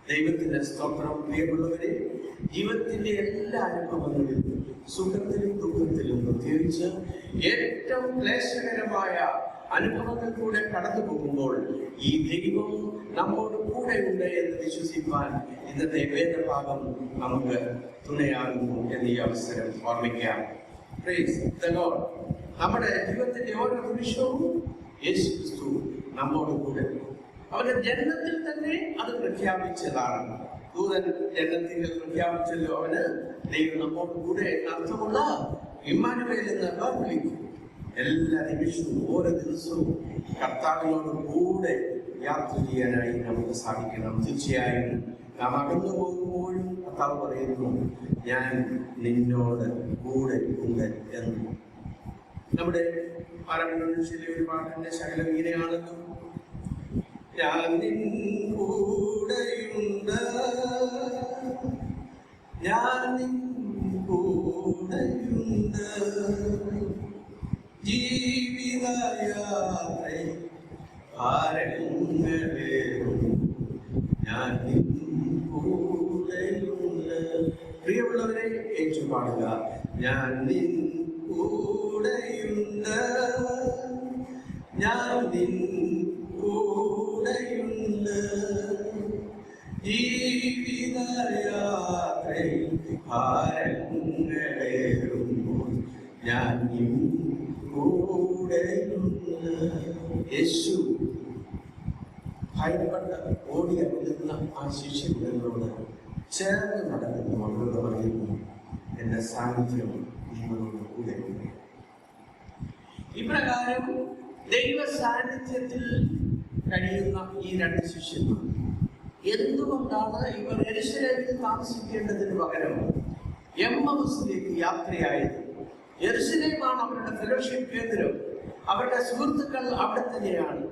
ദൈവത്തിന്റെ സ്തോത്രം. പ്രിയമുള്ളവരെ, ജീവിതത്തിന്റെ എല്ലാ അനുഭവങ്ങളിലും സുഖത്തിലും ദുഃഖത്തിലും പ്രത്യേകിച്ച് ഏറ്റവും ക്ലേശകരമായ അനുഭവങ്ങൾ കൂടെ കടന്നു പോകുമ്പോൾ ഈ ദൈവം നമ്മോട് കൂടെ ഉണ്ട് എന്ന് വിശ്വസിക്കാൻ ഇന്നത്തെ വേദഭാഗം നമുക്ക് തുണയാകുന്നു എന്ന് ഈ അവസരം ഓർമ്മിക്കാം. Praise the Lord. നമ്മുടെ ജീവിതത്തിന്റെ ഓരോ നിമിഷവും യേശു ക്രിസ്തു നമ്മോട് കൂടെ. അവന്റെ ജന്മത്തിൽ തന്നെ അത് പ്രഖ്യാപിച്ചതാണ്. ദൂതൻ ജന്മത്തിൽ പ്രഖ്യാപിച്ചല്ലോ, അവന് ദൈവം നമ്മോട് കൂടെ അർത്ഥമുള്ള ഇമ്മാനുവേൽ എന്ന പേർ വിളിക്കും. എല്ലാ നിമിഷവും ഓരോ ദിവസവും കർത്താവിനോട് കൂടെ യാത്ര ചെയ്യാനായി നമുക്ക് സാധിക്കണം. തീർച്ചയായും നാം അകന്നു പോകുമ്പോഴും കർത്താവ് പറയുന്നു, ഞാൻ നിന്നോട് കൂടെ ഉണ്ട് എന്ന്. നമ്മുടെ പാരമ്പര്യത്തിലെ ഒരു പാട്ടിന്റെ ശകലം ഇങ്ങനെയാണല്ലോ, ഞാൻ നിൻ കൂടെയുണ്ട്, ഞാൻ നിൻ കൂടെയുണ്ട്, ജീവിതയാത്രയിൽ ഭാരങ്ങളേറും ഞാൻ നിൻ കൂടെ ഏറ്റുപാടുക. ഞാൻ നിൻ കൂടെയുണ്ട്, ഞാൻ നിൻ കൂടെയുണ്ട്, ജീവിതയാത്രയിൽ ഭാരങ്ങളേറുമ്പോൾ ഞാൻ നിൻ കൂടെയുണ്ട്. യേശു ഭയപ്പെട്ട് ഓടി അകലുന്ന ആ ശിഷ്യങ്ങളോട് ചേർന്ന് നടക്കുന്നു. അവരോട് പറയുന്നു, എന്റെ സാന്നിധ്യം നിങ്ങളോട് കൂടെയുണ്ട്. ഇപ്രകാരം ദൈവ സാന്നിധ്യത്തിൽ കഴിയുന്ന ഈ രണ്ട് ശിഷ്യന്മാർ എന്തുകൊണ്ടാണ് ഇവർ യെരൂശലേമിൽ താമസിക്കേണ്ടതിന് പകരം എമ്മൗസിലേക്ക് യാത്രയായത്? യെരൂശലേമാണ് അവരുടെ ഫെലോഷിപ്പ് കേന്ദ്രം. അവരുടെ സുഹൃത്തുക്കൾ അവിടെ തന്നെയാണ്,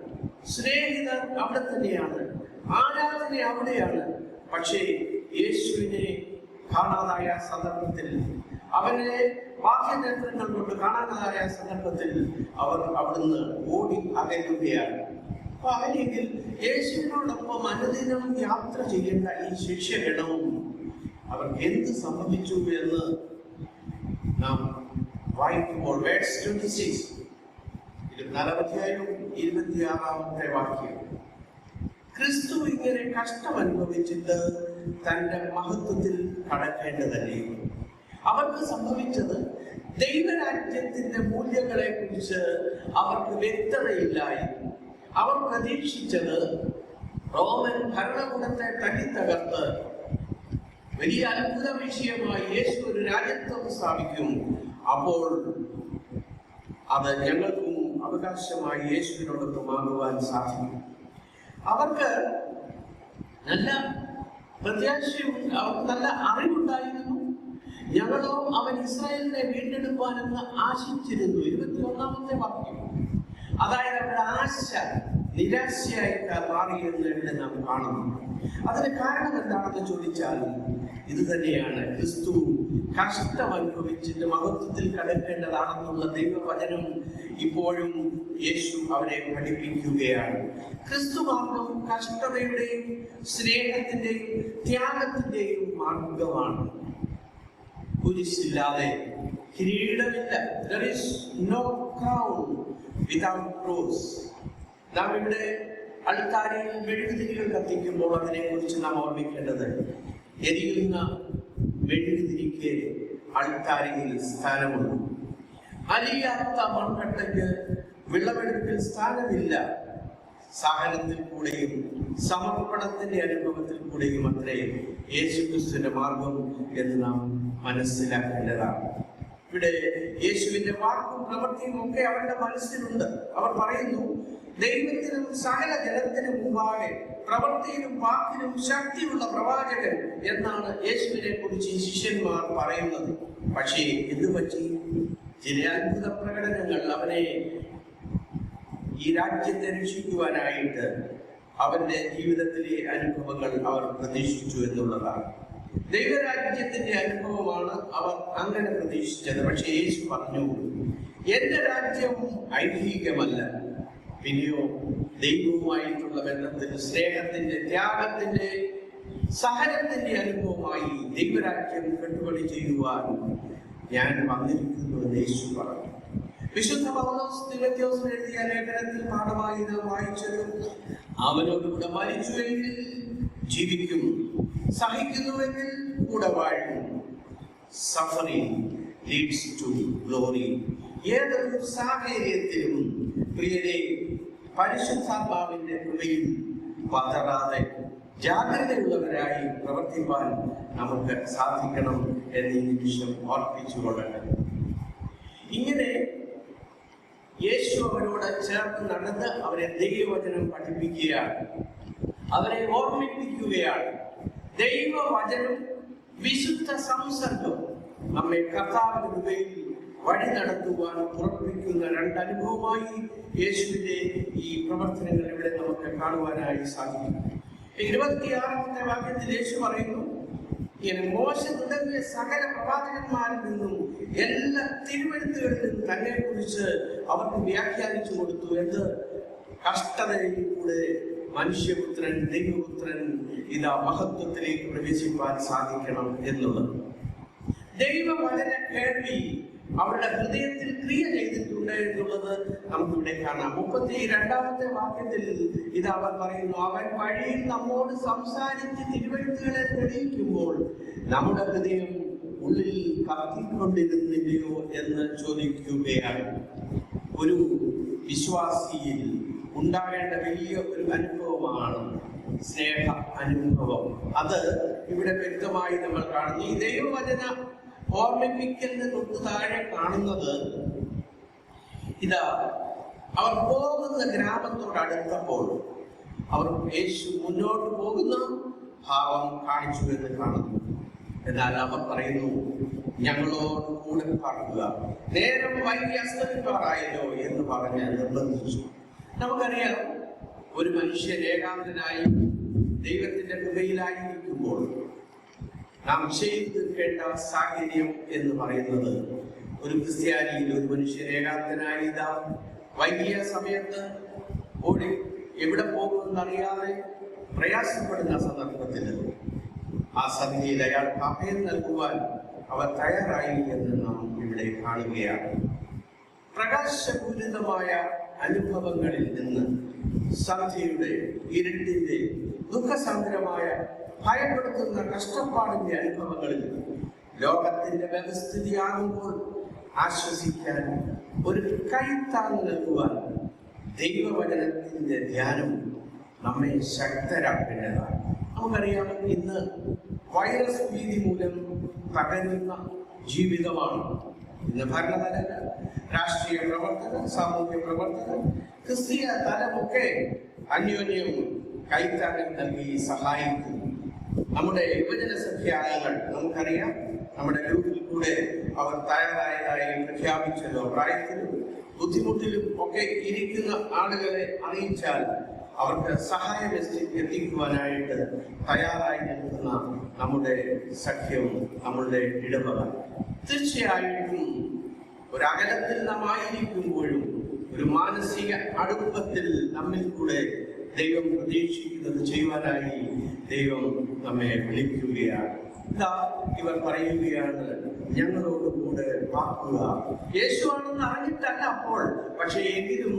സ്നേഹിതർ അവിടെ തന്നെയാണ്, ആരാധന അവിടെയാണ്. പക്ഷേ യേശുവിനെ കാണാതായ സന്ദർഭത്തിൽ, അവനെ ബാഹ്യനേത്രങ്ങൾ കൊണ്ട് കാണാതായ സന്ദർഭത്തിൽ അവർ അവിടുന്ന് ഓടി അകലുകയാണ്. അപ്പൊ അങ്ങനെയെങ്കിൽ യേശുവിനോടൊപ്പം അനുദിനം യാത്ര ചെയ്യേണ്ട ഈ ശിഷ്യഗണവും അവർക്ക് എന്ത് സംഭവിച്ചു എന്ന് നാം വായിക്കുമ്പോൾ വേഴ്സ് 26 26-ാമത്തെ വാക്യം, ക്രിസ്തു ഇങ്ങനെ കഷ്ടം അനുഭവിച്ചിട്ട് തന്റെ മഹത്വത്തിൽ കടക്കേണ്ടതല്ലേ? അവർക്ക് സംഭവിച്ചത് ദൈവരാജ്യത്തിന്റെ മൂല്യങ്ങളെ കുറിച്ച് അവർക്ക് വ്യക്തതയില്ലായിരുന്നു. അവർ പ്രതീക്ഷിച്ചത് റോമൻ ഭരണകൂടത്തെ തല്ലിത്തകർത്ത് വലിയ അത്ഭുത വിഷയമായി യേശു ഒരു രാജ്യത്വം സ്ഥാപിക്കും, അപ്പോൾ അത് ഞങ്ങൾക്കും അവകാശമായി യേശുവിനോടൊപ്പമാകുവാൻ സാധിക്കും. അവർക്ക് നല്ല പ്രത്യാശയും അവർക്ക് നല്ല അറിവുണ്ടായിരുന്നു. ഞങ്ങളോ അവൻ ഇസ്രായേലിനെ വീണ്ടെടുക്കുവാനെന്ന് ആശിച്ചിരുന്നു. 21-ാമത്തെ വാക്യം. അതായത് അവരുടെ ആശ നിരാശയായി മാറിയെന്ന് ഇവിടെ നാം കാണുന്നു. അതിന് കാരണം എന്താണെന്ന് ചോദിച്ചാൽ ഇത് തന്നെയാണ്, ക്രിസ്തു കഷ്ടം അനുഭവിച്ചിട്ട് മഹത്വത്തിൽ കടക്കേണ്ടതാണെന്നുള്ള ദൈവവചനം ഇപ്പോഴും യേശു അവരെ പഠിപ്പിക്കുകയാണ്. ക്രിസ്തു മാർഗം കഷ്ടതയുടെയും സ്നേഹത്തിന്റെയും ത്യാഗത്തിന്റെയും മാർഗമാണ്. കുരിശില്ലാതെ കിരീടമില്ല. There is no crown without cross. നാം ഇവിടെ അൾത്താരയിൽ മെഴുകുതിരികൾ കത്തിക്കുമ്പോൾ അതിനെ കുറിച്ച് നാം ഓർമ്മിക്കേണ്ടത്, എരിയുന്ന മെഴുകുതിരിക്ക് അൾത്താരയിൽ സ്ഥാനമുണ്ട്. അലിയാത്ത മൺകട്ടയ്ക്ക് വിളവെടുപ്പിൽ സ്ഥാനമില്ല. സഹനത്തിൽ കൂടെയും സമർപ്പണത്തിന്റെ അനുഭവത്തിൽ കൂടെയും അത്രേ യേശുക്രിസ്തുവിന്റെ മാർഗം എന്ന് നാം മനസ്സിലാക്കേണ്ടതാണ്. ഇവിടെ യേശുവിന്റെ വാക്കും പ്രവൃത്തിയും ഒക്കെ അവരുടെ മനസ്സിലുണ്ട്. അവർ പറയുന്നു, ദൈവത്തിനും സകല ജനത്തിനും മുമ്പാകെ പ്രവൃത്തിയിലും വാക്കിലും ശക്തിയുള്ള പ്രവാചകൻ എന്നാണ് യേശുവിനെ കുറിച്ച് ഈ ശിഷ്യന്മാർ പറയുന്നത്. പക്ഷേ എന്തു പറ്റി? ചില അത്ഭുത പ്രകടനങ്ങൾ അവനെ ഈ രാജ്യത്തെ രക്ഷിക്കുവാനായിട്ട് അവന്റെ ജീവിതത്തിലെ അനുഭവങ്ങൾ അവർ പ്രതീക്ഷിച്ചു എന്നുള്ളതാണ്. ദൈവരാജ്യത്തിന്റെ അനുഭവമാണ് അവർ അങ്ങനെ പ്രതീക്ഷിച്ചത്. പക്ഷേ യേശു പറഞ്ഞു, എന്റെ രാജ്യം ഐഹികമല്ല, പിന്നെയോ ദൈവവുമായിട്ടുള്ള ബന്ധത്തിൽ സ്നേഹത്തിന്റെ, ത്യാഗത്തിന്റെ, സഹനത്തിന്റെ അനുഭവമായി ദൈവരാജ്യം കെട്ടുപണി ചെയ്യുവാൻ ഞാൻ വന്നിരിക്കുന്നു എന്ന് യേശു പറഞ്ഞു. വിശുദ്ധ പൗലോസ് തിമോഥെയോസിന് എഴുതിയ ലേഖനത്തിൽ പാഠമായി നാം വായിച്ചത്, അവനോടുകൂടെ മരിച്ചുവെങ്കിൽ ജീവിക്കും, സഹിക്കുന്നുവെങ്കിൽ കൂടെ വാഴും. Suffering leads to glory. ഏതൊരു സാഹചര്യത്തിലും പ്രിയരെ പരിശുദ്ധാത്മാവിന്റെ കൃപയിൽ പതറാതെ ജാഗ്രതയുള്ളവരായി പ്രവർത്തിപ്പാൻ നമുക്ക് സാധിക്കണം എന്ന് ഈ നിമിഷം ഓർപ്പിച്ചുകൊള്ളട്ടെ. ഇങ്ങനെ യേശു അവരോട് ചേർന്ന് നടന്ന് അവരെ ദൈവവചനം പഠിപ്പിക്കുകയാണ്, അവരെ ഓർമ്മിപ്പിക്കുകയാണ്. ദൈവവചനം, വിശുദ്ധ സംസർഗം നമ്മെ കർത്താവിന്റെ കൃപയിൽ വഴി നടത്തുവാൻ ഉറപ്പിക്കുന്ന രണ്ടനുഭവമായി യേശുവിന്റെ ഈ പ്രവർത്തനങ്ങൾ ഇവിടെ നമുക്ക് കാണുവാനായി സാധിക്കും. 26-ാമത്തെ വാക്യത്തിൽ യേശു പറയുന്നു, മോശ തുടങ്ങിയ സകല പ്രവാചകന്മാരിൽ നിന്നും എല്ലാ തിരുവെഴുത്തുകളിൽ നിന്നും തന്നെ കുറിച്ച് അവർക്ക് വ്യാഖ്യാനിച്ചു കൊടുത്തു. എന്ത്? കഷ്ടതയിൽ കൂടെ മനുഷ്യപുത്രൻ, ദൈവപുത്രൻ ഇതാ മഹത്വത്തിലേക്ക് പ്രവേശിപ്പാൻ സാധിക്കണം എന്നുള്ളത്. ദൈവവചന കേൾവി അവരുടെ ഹൃദയത്തിൽ ക്രിയ ചെയ്തിട്ടുണ്ട് എന്നുള്ളത് നമുക്കിവിടെ കാണാം. 32-ാമത്തെ വാക്യത്തിൽ ഇത് അവർ പറയുന്നു, അവൻ വഴിയിൽ നമ്മോട് സംസാരിച്ച് തിരുവഴുത്തുകളെ തെളിയിക്കുമ്പോൾ നമ്മുടെ ഹൃദയം ഉള്ളിൽ കത്തിക്കൊണ്ടിരുന്നില്ലയോ എന്ന് ചോദിക്കുകയാണ്. ഒരു വിശ്വാസിയിൽ ഉണ്ടാകേണ്ട വലിയ ഒരു അനുഭവമാണ് സ്നേഹ അനുഭവം. അത് ഇവിടെ വ്യക്തമായി നമ്മൾ കാണുന്നു. ഈ ദൈവവചന ഓർമ്മിപ്പിക്കലിന് തൊട്ട് താഴെ കാണുന്നത് ഇതാ, അവർ പോകുന്ന ഗ്രാമത്തോടടുത്തപ്പോൾ അവർ യേശു മുന്നോട്ട് പോകുന്ന ഭാവം കാണിച്ചു എന്ന് കാണുന്നു. എന്നാൽ അവർ പറയുന്നു, ഞങ്ങളോട് കൂടെ പാർക്കുക, നേരം വൈകി അസ്തമിക്കാറായല്ലോ എന്ന് പറഞ്ഞ് നിർബന്ധിച്ചു. നമുക്കറിയാം, ഒരു മനുഷ്യൻ ഏകാന്തനായി ദൈവത്തിന്റെ കൃപയിലായിരിക്കുമ്പോൾ നാം ചെയ്തു തീർക്കേണ്ട സാഹചര്യം എന്ന് പറയുന്നത്, ഒരു ക്രിസ്ത്യാനിയിൽ ഒരു മനുഷ്യൻ ഏകാന്തനായി ഇതാ വൈകിയ സമയത്ത് ഓടി എവിടെ പോകുമെന്നറിയാതെ പ്രയാസപ്പെടുന്ന സന്ദർഭത്തിൽ ആ സന്ധ്യയിൽ അയാൾക്ക് അഭയം നൽകുവാൻ അവർ തയ്യാറായി എന്ന് നാം ഇവിടെ കാണുകയാണ്. പ്രകാശപൂരിതമായ അനുഭവങ്ങളിൽ നിന്ന് സന്ധ്യയുടെ, ഇരുട്ടിന്റെ, ദുഃഖസങ്കരമായ, ഭയപ്പെടുത്തുന്ന കഷ്ടപ്പാടിന്റെ അനുഭവങ്ങളിൽ ലോകത്തിന്റെ വ്യവസ്ഥിതിയാകുമ്പോൾ ആശ്വസിക്കാൻ, ഒരു കൈത്താങ് നൽകുവാൻ ദൈവവചനത്തിന്റെ ധ്യാനം നമ്മെ ശക്തരാക്കേണ്ടതാണ്. നമുക്കറിയാം, ഇന്ന് വൈറസ് ഭീതി മൂലം തകരുന്ന ജീവിതമാണ്. ഇന്ന് ഭരണതലങ്ങൾ, രാഷ്ട്രീയ പ്രവർത്തകർ, സാമൂഹ്യ പ്രവർത്തകർ, ക്രിസ്തീയ തലമൊക്കെ അന്യോന്യം കൈത്താങ്ങൽ നൽകി സഹായിക്കുന്നു. നമ്മുടെ യുവജന സഖ്യാംഗങ്ങൾ നമുക്കറിയാം, നമ്മുടെ ഗ്രൂപ്പിൽ കൂടെ അവർ തയ്യാറായതായി പ്രഖ്യാപിച്ചല്ലോ. പ്രായത്തിലും ബുദ്ധിമുട്ടിലും ഒക്കെ ഇരിക്കുന്ന ആളുകളെ അറിയിച്ചാൽ അവർക്ക് സഹായം എത്തിക്കുവാനായിട്ട് തയ്യാറായി നിൽക്കുന്ന നമ്മുടെ സഖ്യവും നമ്മളുടെ ഇടവക. തീർച്ചയായിട്ടും ഒരകലത്തിൽ നാം ആയിരിക്കുമ്പോഴും ഒരു മാനസിക അടുപ്പത്തിൽ നമ്മിൽ കൂടെ ദൈവം പ്രതീക്ഷിക്കുന്നത് ചെയ്യുവാനായി ദൈവം നമ്മെ വിളിക്കുകയാണ്. ഇതാ ഇവർ പറയുകയാണ്, ഞങ്ങളോട് കൂടെ പാർക്കുക. യേശുവാണെന്ന് അറിഞ്ഞിട്ടല്ല അപ്പോൾ, പക്ഷെ എങ്കിലും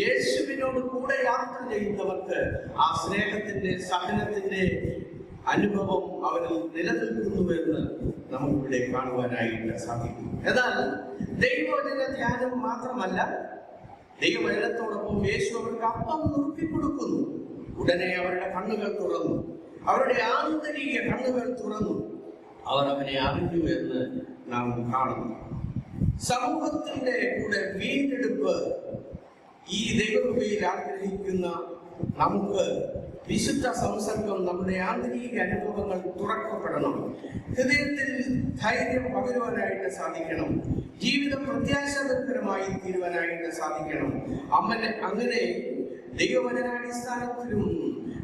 യേശുവിനോട് കൂടെ യാത്ര ചെയ്യുന്നവർക്ക് ആ സ്നേഹത്തിന്റെ, സഹനത്തിന്റെ അനുഭവം അവരിൽ നിലനിൽക്കുന്നുവെന്ന് നമുക്കിവിടെ കാണുവാനായിട്ട് സാധിക്കും. എന്നാൽ ദൈവവചന ധ്യാനം മാത്രമല്ല, ദൈവവചനത്തോടൊപ്പം യേശു അവർക്ക് അപ്പം നുറുക്കി കൊടുക്കുന്നു. ഉടനെ അവരുടെ കണ്ണുകൾ തുറന്നു, അവരുടെ ആന്തരിക കണ്ണുകൾ തുറന്നു, അവർ അവനെ അറിഞ്ഞു എന്ന് നാം കാണുന്നു. സമൂഹത്തിന്റെ കൂടെ വീണ്ടെടുപ്പ് ഈ ദൈവകൃപയിൽ ആഗ്രഹിക്കുന്ന നമുക്ക് വിശുദ്ധ സംസർഗം, നമ്മുടെ ആന്തരിക അനുഭവങ്ങൾ തുറക്കപ്പെടണം. ഹൃദയത്തിൽ ധൈര്യം പകരുവാനായിട്ട് സാധിക്കണം. ജീവിതം പ്രത്യാശാപരമായി തീരുവാനായിട്ട് സാധിക്കണം. അങ്ങനെ ദൈവവചനാടിസ്ഥാനത്തിലും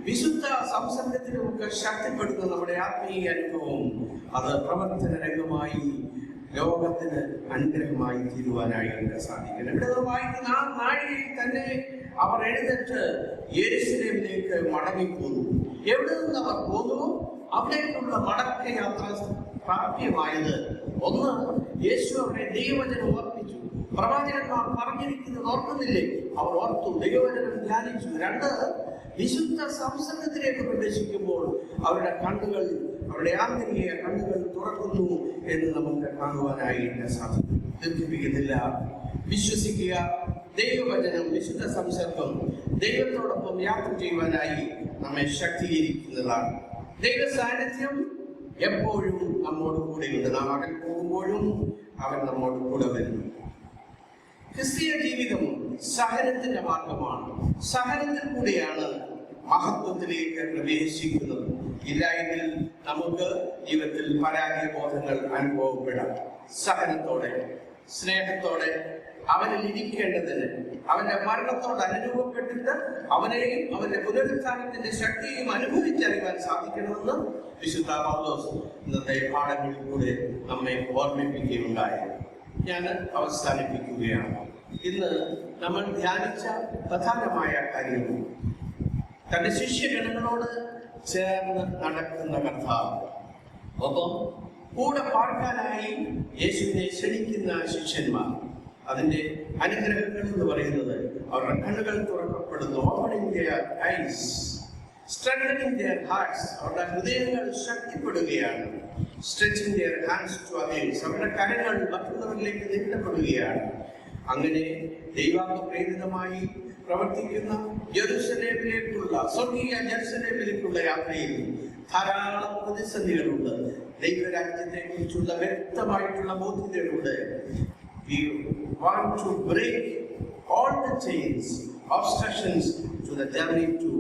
വിശുദ്ധ സംസർഗത്തിലുമൊക്കെ ശക്തിപ്പെടുന്ന നമ്മുടെ ആത്മീയ അനുഭവം അത് പ്രവർത്തന രംഗമായി ലോകത്തിന് അനുഗ്രഹമായി തീരുവാനായിട്ട് സാധിക്കണം. ഇവിടെ വായിക്കുന്ന ആ നാഴികയിൽ തന്നെ അവർ എഴുന്നേറ്റ് യെരൂശലേമിലേക്ക് മടങ്ങിപ്പോന്നു. എവിടെ നിന്ന് അവർ പോന്നു? അവിടേക്കുള്ള മടക്കയാത്ര പ്രാപ്യമായത് ഒന്ന്, യേശു അവരെ ദൈവവചനം ഓർപ്പിച്ചു. പ്രവാചകന്മാർ പറഞ്ഞിരിക്കുന്നത് ഓർക്കുന്നില്ലേ? അവർ ഓർത്തു, ദൈവവചനം ധ്യാനിച്ചു. രണ്ട്, വിശുദ്ധ സംസർഗത്തിലേക്ക് പ്രവേശിക്കുമ്പോൾ അവരുടെ കണ്ണുകൾ, അവരുടെ ആന്തരിക കണ്ണുകൾ തുറക്കുന്നു എന്ന് നമുക്ക് കാണുവാനായിട്ട് സാധിക്കും. ദീർഘിപ്പിക്കുന്നില്ല. വിശ്വസിക്കുക, ദൈവവചനം, വിശുദ്ധ സംസർഗം ദൈവത്തോടൊപ്പം യാത്ര ചെയ്യുവാനായി നമ്മെ ശക്തീകരിക്കുന്നതാണ്. ദൈവ സാന്നിധ്യം എപ്പോഴും നമ്മോട് കൂടെയുണ്ട്. നാം അകൽ പോകുമ്പോഴും അവൻ നമ്മോട് കൂടെ വരുന്നു. ക്രിസ്തീയ ജീവിതം സഹനത്തിന്റെ മാർഗമാണ്. സഹനത്തിൽ കൂടെയാണ് മഹത്വത്തിലേക്ക് പ്രവേശിക്കുന്നത്. ഇല്ലായെങ്കിൽ നമുക്ക് ജീവിതത്തിൽ പരാജയബോധങ്ങൾ അനുഭവപ്പെടാം. സഹനത്തോടെ, സ്നേഹത്തോടെ അവനിൽ ഇരിക്കേണ്ടതിന്, അവന്റെ മരണത്തോട് അനുരൂപപ്പെട്ടിട്ട് അവനെയും അവന്റെ പുനരുത്ഥാനത്തിന്റെ ശക്തിയും അനുഭവിച്ചറിയാൻ സാധിക്കണമെന്ന് വിശുദ്ധ പൗലോസ് ഇന്നത്തെ പാഠങ്ങളിൽ കൂടെ നമ്മെ ഓർമ്മിപ്പിക്കുകയുണ്ടായി. ഞാൻ അവസാനിപ്പിക്കുകയാണ്. ഇന്ന് നമ്മൾ ധ്യാനിച്ച പ്രധാനമായ കാര്യം, തന്റെ ശിഷ്യഗണങ്ങളോട് ചേർന്ന് നടക്കുന്ന കർത്താവ്, ഒപ്പം കൂടെ പാർക്കാനായി യേശുവിനെ ക്ഷണിക്കുന്ന ശിഷ്യന്മാർ. അതിന്റെ അനുഗ്രഹങ്ങൾ എന്ന് പറയുന്നത് അവരുടെ കണ്ണുകൾ തുറക്കപ്പെടുന്നു, opening their eyes, strengthening their hearts, അവരുടെ ഹൃദയങ്ങൾ ശക്തിപ്പെടുകയാണ്, stretching their hands to others, അവരുടെ കരങ്ങൾ മറ്റുള്ളവരിലേക്ക് നീട്ടപ്പെടുകയാണ്. അങ്ങനെ ദൈവാത്മപ്രേരിതമായി പ്രവർത്തിക്കുന്ന ജെറുസലേമിലേക്കുള്ള സ്വർഗീയ ജെറുസലേമിലേക്കുള്ള യാത്രയിൽ ധാരാളം പ്രതിസന്ധികളുണ്ട്. ദൈവരാജ്യത്തെ കുറിച്ചുള്ള വ്യക്തമായിട്ടുള്ള ബോധ്യതകളുണ്ട്. We want to break all the chains, obstructions to the journey to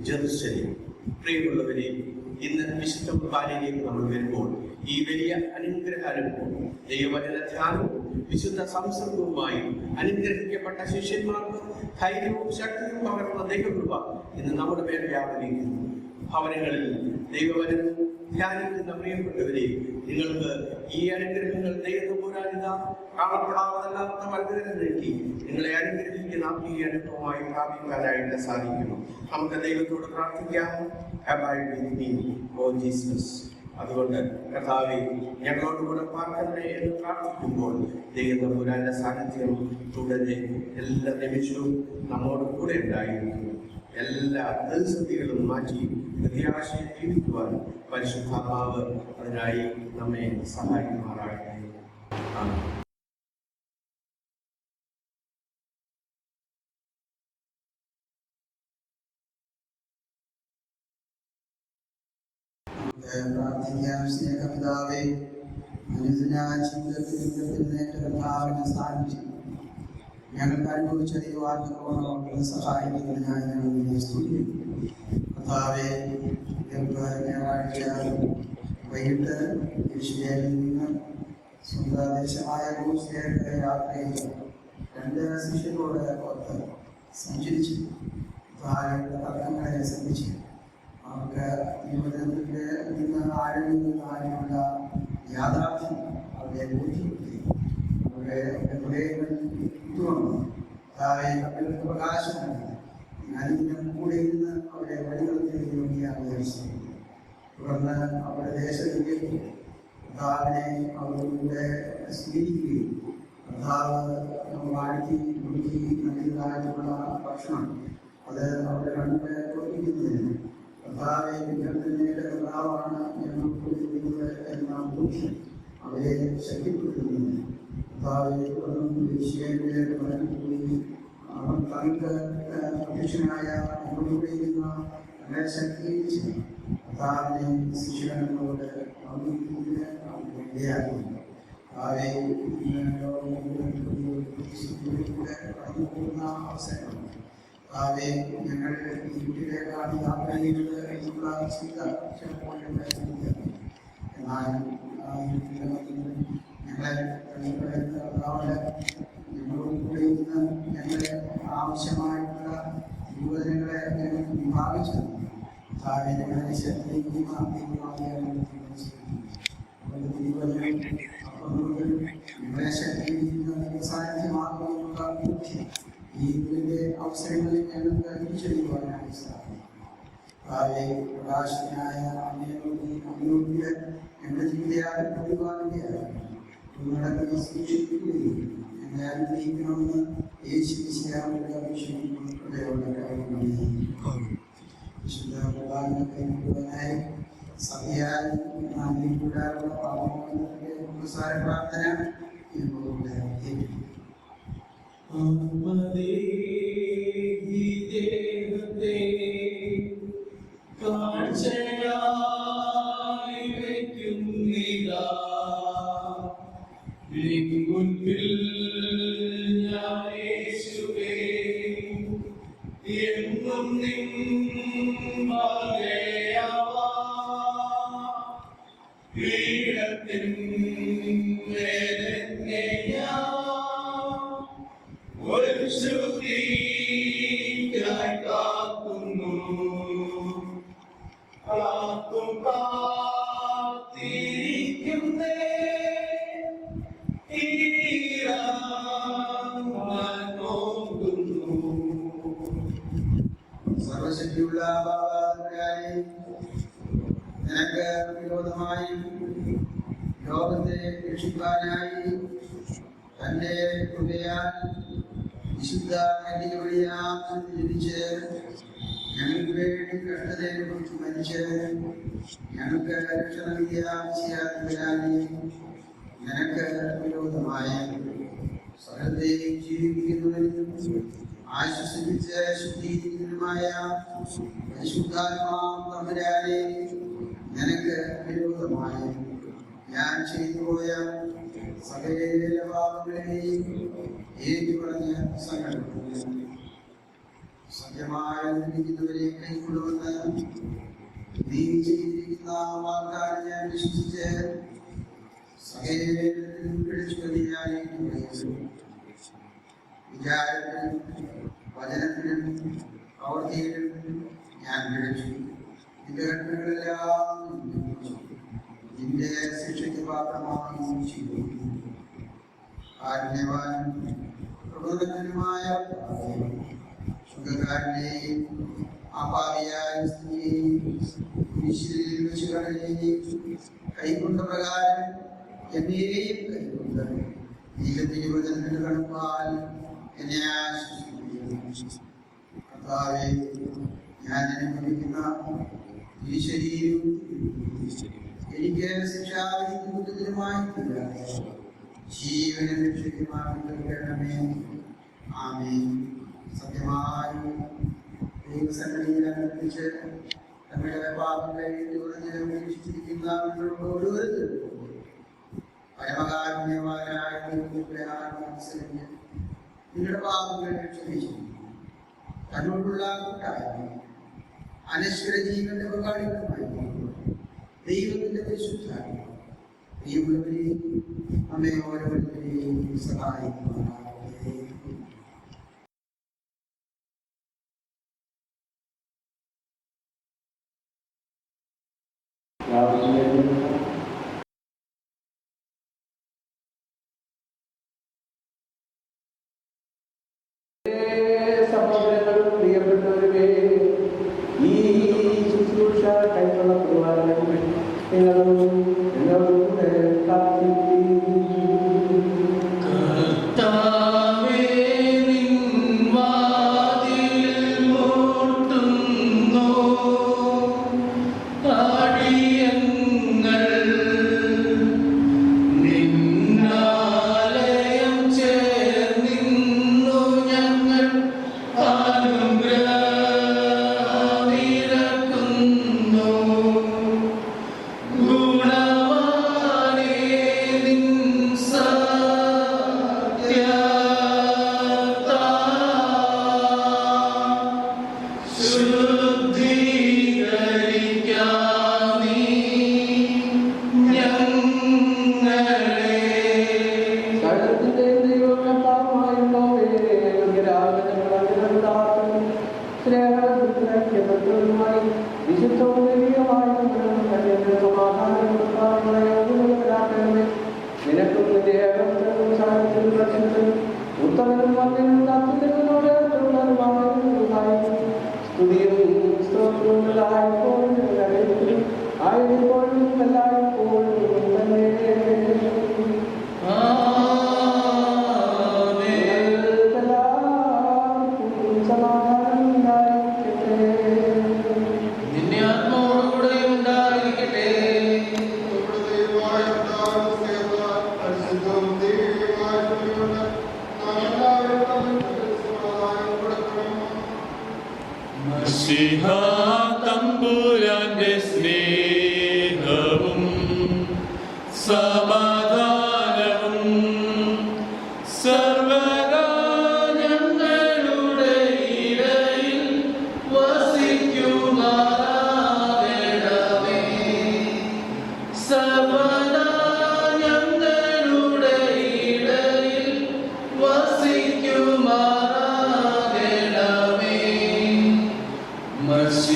Jerusalem. പ്രിയമുള്ളവരെ, ഇന്ന് വിശുദ്ധ കുർബാനയിലേക്ക് നമ്മൾ വരുമ്പോൾ ഈ വലിയ അനുഗ്രഹവും ദൈവവചന ധ്യാനവും വിശുദ്ധ സംസർഗവുമായി അനുഗ്രഹിക്കപ്പെട്ട ശിഷ്യന്മാർക്ക് ധൈര്യവും ശക്തിയും പകർന്ന ദൈവകൃപ ഇന്ന് നമ്മുടെ മേൽ വ്യാപരിക്കുന്നു. ഭവനങ്ങളിൽ ദൈവവചനം ധ്യാനിക്കുന്ന പ്രിയപ്പെട്ടവരെ, നിങ്ങൾക്ക് ഈ അനുഗ്രഹങ്ങൾ ദൈവപുരാനിത കാണപ്പെടാവുന്നല്ലാത്ത അനുഗ്രഹം നീട്ടി നിങ്ങളെ അനുഗ്രഹിക്കുന്ന ഈ അനുഭവമായി പ്രാപിക്കാനായിട്ട് സാധിക്കുന്നു. നമുക്ക് ദൈവത്തോട് പ്രാർത്ഥിക്കാം. Abide with me, O Jesus. അതുകൊണ്ട് കർത്താവേ, ഞങ്ങളോടുകൂടെ പാർക്കണമേ എന്ന് പ്രാർത്ഥിക്കുമ്പോൾ ദൈവപുരാന്റെ സാന്നിധ്യം തുടരെ എല്ലാ നിമിഷവും നമ്മോട് കൂടെ ഉണ്ടായിരിക്കുന്നു. എല്ലാ പ്രതിസന്ധികളും മാറ്റി പ്രത്യാശയെ ജീവിക്കുവാൻ പരിശുദ്ധാത്മാവ് അതിനായി നമ്മെ സഹായിക്കുമാറാകട്ടെ. ആമേൻ. പ്രാർത്ഥിക്കാം. സ്നേഹപിതാവേ, അനുദിനായ ജീവിതത്തിൽ കർത്താവിനെ സ്ഥാപിച്ചു ഞങ്ങൾക്ക് അനുഭവിച്ച ദൈവാത്മകോണം സഹായിക്കുന്നതിനായി ഞങ്ങൾ നിന്നെ സ്തുതിക്കുന്നു. കർത്താവേ, ഞായറാഴ്ച വൈകിട്ട് യേശുവിൽ നിന്ന് സ്വന്തം ദേശമായ ഗ്രൂസിലേക്ക് യാത്ര ചെയ്ത് 2 ശിഷ്യരോട് പുറത്ത് സഞ്ചരിച്ചു. കർത്താവിന്റെ തർക്കങ്ങളെ സന്ധിച്ചു. അവർക്ക് ജീവിതത്തിൽ നിന്ന് ആഴമുള്ള യാഥാർത്ഥ്യം അവരെ ബോധ്യപ്പെടുത്തി. അവരുടെ ഹൃദയങ്ങൾ ഇട്ടുവന്നു. അവർക്ക് പ്രകാശം നൽകി. ഞാനിതിനും കൂടെ ഇരുന്ന് അവരുടെ വഴികളത്തിൽ യോഗ്യാവുകയും തുടർന്ന് അവരുടെ ദേശത്തിലേക്ക് കർത്താവിനെ അവരുടെ സ്വീകരിക്കുകയും കർത്താവ് വാഴ്ത്തി മുറുക്കി നൽകിയതായിട്ടുള്ള ഭക്ഷണം അത് അവരുടെ കണ്ണുകളെ തുറപ്പിക്കുന്നതിന് കർത്താവെ വിദ്യാർത്ഥികളുടെ കർത്താവാണ് ഞങ്ങൾക്ക് എന്ന ബോധ്യം അവരെ ശക്തിപ്പെടുത്തുന്നതിന് കർത്താവെ വിഷയങ്ങളിലേക്ക് പോയി അവൻ തങ്ങൾക്ക് അധ്യക്ഷനായ ഞങ്ങളുടെ ഞങ്ങളെ ശക്തീകരിച്ച് കർത്താവിനെ ശിഷ്യകളോട് ഇടയാക്കുന്നു. കടന്നു പോകുന്ന അവസരമാണ് ഞങ്ങൾ ഈ വീട്ടിലേക്കാണ് യാത്ര ചെയ്യുന്നത് എന്നുള്ള ചിന്ത ചിലപ്പോൾ എന്നാലും ഞങ്ങളെ ഞങ്ങളോട് കൂടെ ഇന്ന് ഞങ്ങളെ ആവശ്യമായിട്ടുള്ള യുവജനങ്ങളെ ഞങ്ങൾ വിഭാഗിച്ചു ഞങ്ങളെ ശ്രദ്ധിക്കുന്ന ഞങ്ങളെ ശക്തിക്കുന്ന സാന്നിധ്യമാകുമെന്നുള്ള ബുദ്ധി ഈ ഇതിന്റെ അവസരങ്ങളിൽ ഞങ്ങൾക്ക് തിരിച്ചറിയുവാനായി സാധിക്കും. പ്രകാശനായ അന്യോന്യ ഞങ്ങളുടെ ജീവിതയാത്ര നടക്കുന്ന സൂക്ഷിക്കുകയും ഞങ്ങളെ അനുഗ്രഹിക്കണമെന്ന് യേശു മിശിഹായുടെ അഭിഷേകങ്ങളുടെ വിശുദ്ധ പ്രധാനമൊക്കെ മുഴുവനായി സഭയായി കൂടാനുള്ള പാപങ്ങളുടെ പുരസ്കാര പ്രാർത്ഥന ഞങ്ങളുടെ സർവശക്തിയുള്ള നിനക്ക് വിരോധമായി ലോകത്തെ രക്ഷിക്കാനായി തന്റെ കൃപയാൽ വിശുദ്ധ കന്യകമറിയാം ജനിച്ച് ഞങ്ങൾക്ക് വേണ്ടി കഷ്ടതയെ കുറിച്ച് മരിച്ച് ഞങ്ങൾക്ക് രക്ഷ നൽകിയ മിശിഹായെ നിനക്ക് വിരോധമായ സകലത്തെയും ജീവിക്കുന്നവനും ആശ്വസിപ്പിച്ച് ശുദ്ധീകരിക്കുന്നതുമായ പരിശുദ്ധാത്മാവ് തമ്പുരാനെ നിനക്ക് വിരോധമായ ഞാൻ ചെയ്തു പോയ സകല പാപങ്ങളെയും ഏറ്റുപറഞ്ഞ് സങ്കടപ്പെടുന്നു. സത്യമായി ലഭിക്കുന്നവരെ കൈക്കൊള്ളുമെന്ന് നീ ചെയ്തിരിക്കുന്ന വാഗ്ദാനം ഞാൻ വിശ്വസിച്ച് സകലത്തിലും പിടിച്ചുകൊണ്ട് ഞാൻ ഏറ്റുപറയുന്നു. വിചാരത്തിലും വചനത്തിലും പ്രവൃത്തിയിലും ഞാൻ പിടിച്ചു. നിന്റെ കൽപ്പനകളെല്ലാം നിന്റെ ശിക്ഷയ്ക്ക് പാത്രമാകുകയും ചെയ്തു. കാരുണ്യവാനും പ്രബോധനനുമായ സുഖകാരനെയും അപാവിയായ സ്ത്രീയെയും കുരിശിൽ വെച്ച് കടലെയും കൈകൊണ്ട പ്രകാരം എന്നെയും കൈകൊണ്ട് ദൈവത്തിന്റെ കണപ്പാൽ എന്നെ ആശ്വസിപ്പിക്കുന്നു. കർത്താവേ, ഞാൻ അനുഭവിക്കുന്ന ഈ ശരീരവും എനിക്ക് ശിക്ഷാവിധിക്കുമായി ജീവനെ രക്ഷിക്കുമാറണമേ. ആമേൻ. സത്യമായി ദൈവസന്നിധിയിൽ അർപ്പിച്ച് തങ്ങളുടെ പാപങ്ങളെ ഏറ്റുപറഞ്ഞ് വീക്ഷിച്ചിരിക്കുന്ന ഓരോരുത്തരും പരമകാരുണ്യവാനായ ദൈവത്തിന്റെ അനുസരിച്ച് നിങ്ങളുടെ പാപങ്ങളെ ക്ഷമിച്ചു തന്നോടുള്ള കൂട്ടായ്മ അനശ്വര ജീവന്റെ പങ്കാളികളുമായി ദൈവത്തിന്റെ പരിശുദ്ധാത്മ ദൈവങ്ങളെയും നമ്മെ ഓരോരുത്തരെയും സഹായിക്കുവാനാകട്ടെ. സഹോദരങ്ങളും പ്രിയപ്പെട്ടവരുമേ, ഈ ശുശ്രൂഷ കൈക്കൊള്ളപ്പെടുവാനും നിങ്ങളും എന്നോടും കർത്താവേ, നിൻ വാതിലിൽ മുട്ടുന്നു അടിയങ്ങൾ. നിന്നാലയം ചേർന്നിന്നു ഞങ്ങൾ അനുഗ്രഹമിരക്കുന്നു. ഗുണവാനേ, നിൻ സത്യത്താൽ ശുദ്ധീകരിക്കാം നീ ഞങ്ങളെ. നിന്റെ ആത്മാവോടുകൂടെ ഉണ്ടായിരിക്കട്ടെ. നമ്മുടെ ദൈവമായ കർത്താവിന്റെ സ്നേഹത്താൽ പരിശുദ്ധവും ദൈവികവുമായ കൃപകൊണ്ട് നാം എല്ലാവരും തമ്മിൽ സമാധാനം കൊടുക്കണം. മശിഹാ തമ്പുരാന്റെ സ്നേഹവും സമാധാനവും സർവ്വകാ ഞങ്ങളുടെ ഇടയിൽ വസിക്കുമാറാകണമേ. സർവ്വദാ ഞങ്ങളുടെ ഇടയിൽ വസിക്കുമാറാകണമേ. മശിഹാ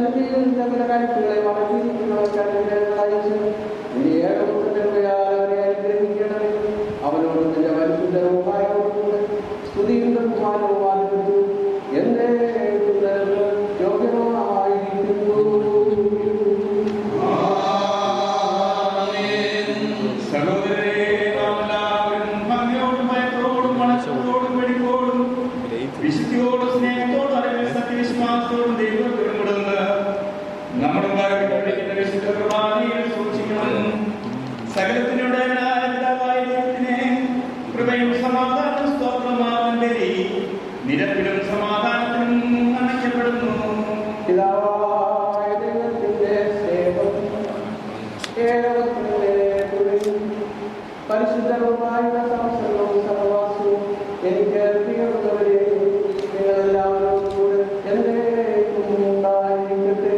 സന്നിധിയിൽ സകല കഴിവുകളെ വളർത്തിയിരിക്കുന്നവർക്ക് അനുഗ്രഹങ്ങൾ അയച്ചു നീ ഏകപുത്രന്റെ അവരെ അനുഗ്രഹിക്കണമേ. അവനോട് നിന്റെ പരിശുദ്ധവുമായോടുകൂടെ സ്തുതിയും ബഹുമാനവും ആലപിച്ചു എന്നേക്കും യോഗ്യമായിരിക്കുന്നു. സഹോദരരെ, നാം എല്ലാവരും ഭംഗിയോടും ഭയത്തോടും മനസ്സോടും വെടിപ്പോടും വിശുദ്ധിയോടും സ്നേഹത്തോടും അറിവിൽ സത്യവിശ്വാസത്തോടും ദൈവത്തോടും കൂടെ നമ്മുടെ ഭാഗ്യത്തിലുള്ള വിശുദ്ധ കുർബാനയിൽ സൂക്ഷിക്കണം. സകലത്തിനുടനായ പിതാവായ ദൈവത്തിനെ കൃപയും സമാധാനവും സ്തോത്രമാവൻ ബലി നിരപ്പിലും സമാധാനത്തിനും നനയ്ക്കപ്പെടുന്നു. പിതാവായ ദൈവത്തിന്റെ സ്നേഹവും ഏകപുത്രന്റെ കൃപയും പരിശുദ്ധവുമായ സംസർഗവും സഹവാസവും എനിക്ക് പ്രിയമുള്ളവരെ നിങ്ങളെല്ലാവരോടും കൂടെ എന്നേക്കും ഉണ്ടായിരിക്കട്ടെ.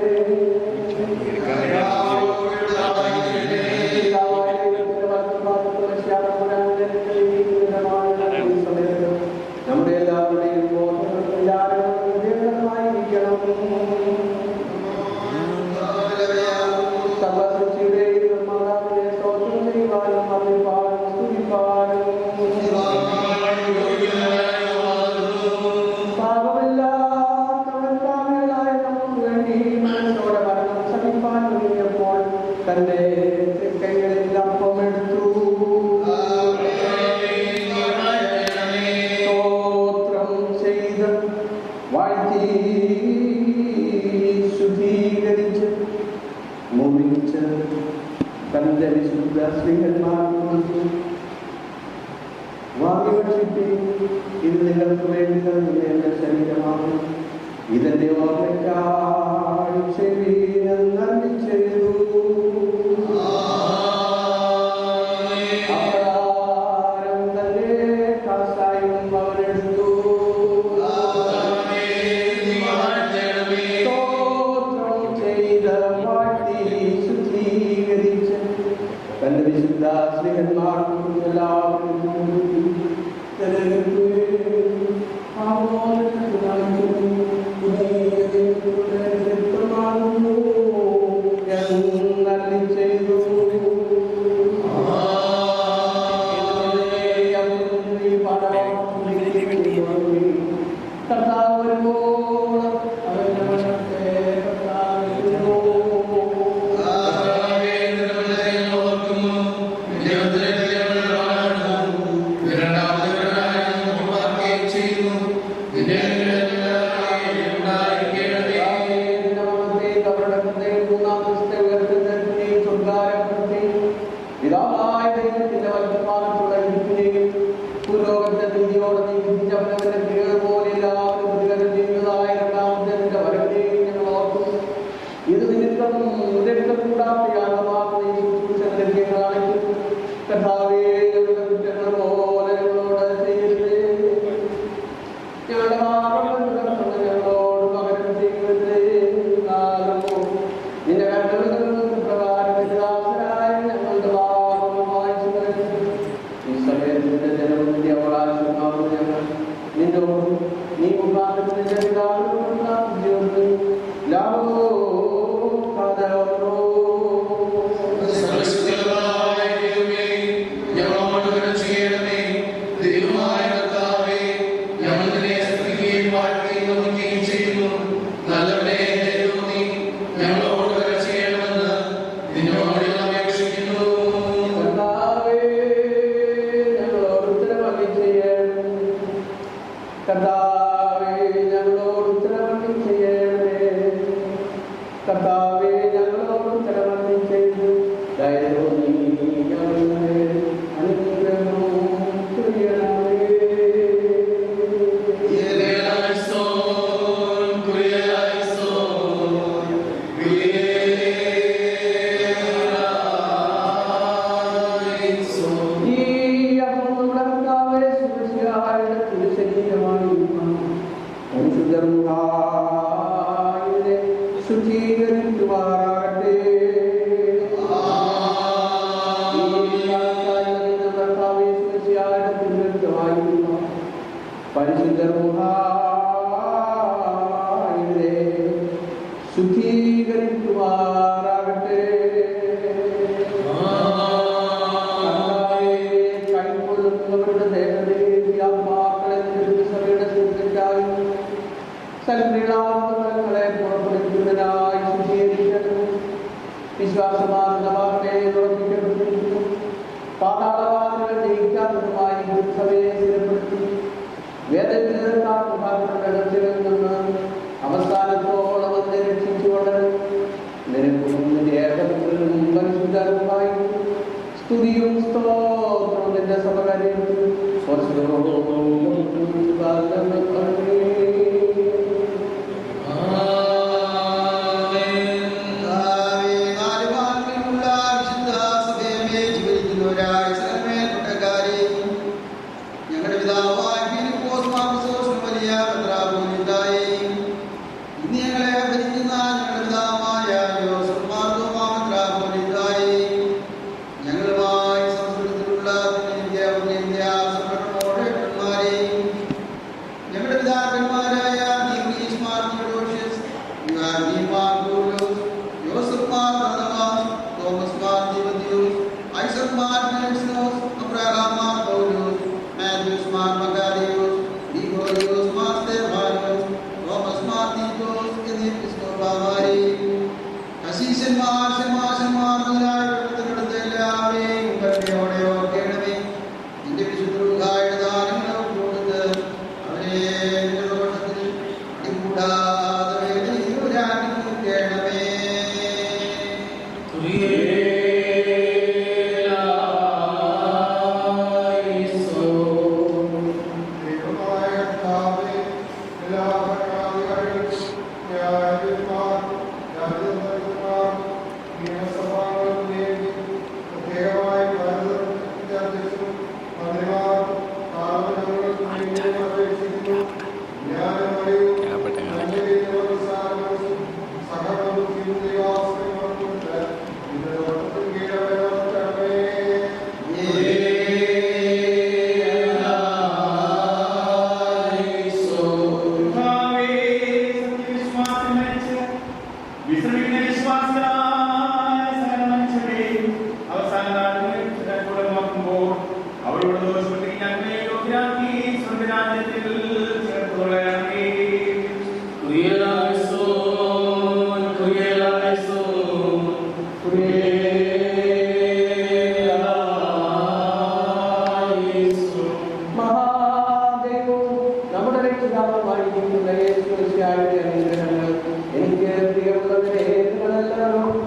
നമ്മുടെ എല്ലാവരുടെയും ബോധങ്ങളും വിചാരങ്ങളും ദീർഘമായിരിക്കണം. സർവസൃഷ്ടിയുടെയും നിർമ്മാതാവിനെ സ്തോത്രം ചെയ്യുവാനും അറിയിപ്പാനും സ്തുതിപ്പാനും പാപമില്ലാത്തവന്മാരായ നമുക്ക് വേണ്ടി മനസ്സോടെ മരണം സഹിപ്പാൻ ഒരുങ്ങിയപ്പോൾ തന്റെ കൈകളിൽ അപ്പമെടുത്തു സ്തോത്രം ചെയ്ത് വാഴ്ത്തി ശുദ്ധീകരിച്ച് മുറിച്ച് തന്റെ വിശുദ്ധ സ്ത്രീകന്മാർക്ക് കൊടുത്തു. വാങ്ങി ഭക്ഷിപ്പിൻ, ഇത് നിങ്ങൾക്ക് വേണ്ടി തന്ന എന്റെ ശരീരമാണ്. ഇതിന്റെ ഓർമ്മയ്ക്കായി ചെവിയിൽ നന്ദി ചെയ്തു. അപ്രകാരം തന്നെ കാസായും അവരെടുത്തു. സ്തോത്രം ചെയ്ത് വാഴ്ത്തി ശുദ്ധീകരിച്ച് തന്റെ വിശുദ്ധ സ്ത്രീകന്മാർക്കും എല്ലാവരും ചെയ്തു. കർത്താവ് വരുമ്പോൾ അവന്റെ മരണത്തെ പിതാവായ ദൈവത്തിന്റെ വലത്തുഭാഗത്തുള്ള ഇരിപ്പിനെയും ഭൂലോകത്തെ നീതിയോടെ നീതിച്ചവനവന്റെ ക്രിയകൾ പോലെ എല്ലാവരും പ്രതികരണം ചെയ്യുന്നതായ രണ്ടാമത്തെ വരവിനെയും ഞങ്ങൾ ഓർക്കും. ഇത് നിമിത്തം രക്തക്കൂടാത്ത യാഗമാകുന്ന ഈ ശുശ്രൂഷകളെ കാണിക്കും. കർത്താവേ, ഞങ്ങളുടെ കുറ്റങ്ങൾ പോലെ ഞങ്ങളോട് ചെയ്യരുതേ. ഞങ്ങളുടെ പാപങ്ങൾ ഞങ്ങളോട് പകരം ചെയ്യരുതേ. നിന്റെ കർത്തവ്യങ്ങൾക്ക് പ്രകാരം ദാസരായ ഞങ്ങളുടെ പാപങ്ങൾ വായിച്ചു കളയുന്നു. ഈ സമയത്തിന്റെ ജനവും നിന്റെ അവകാശമാകുന്നു. ഞങ്ങൾ നിന്നോടും നീ മുഖാന്തരം നിന്റെ പിതാവിനോടും പ്രാർത്ഥിച്ചുകൊണ്ട് ലാഭോ കഥോ കർത്താവേ, ഞങ്ങളോട് ഉത്തരവണ്ടി ചെയ്യണമേ. കർത്താവേ, ഞങ്ങളോട് ഉത്തരവണ്ടി ചെയ്തു ദയവും ഞങ്ങളുടെ അനുഗ്രഹവും ചെയ്യണമേ. ശുദ്ധീകരിക്കുവാൻ സ്വീകരിക്കുമാറാകട്ടെ. കൈക്കൊള്ളുന്നവരുടെ ദേഹദേവിയാത്മാക്കളെ തിരുസഭയുടെ ചിന്തയ്ക്കായി സൽക്രീളാന്തങ്ങളെ പുറപ്പെടുത്തുന്നതിനായി ശുചീകരിക്കണം. വിശ്വാസമാർന്ന വാർത്തയെ ഉറപ്പിക്കപ്പെട്ടിരിക്കുന്നു. പാതാളവാദികൾ ജയിക്കാത്തതുമായി തിരുസഭയെ സ്ഥിരപ്പെടുത്തി വേദത്തിൽ നിന്ന് അവസാനത്തോളം അതിനെ രക്ഷിച്ചുകൊണ്ട് നിനക്കും ഏകത്തിലും പരിശുദ്ധരുമായി സ്തുതിയും സ്തോത്രവും നിന്റെ സഭകാര്യം എനിക്ക് പ്രിയമുള്ളവരെ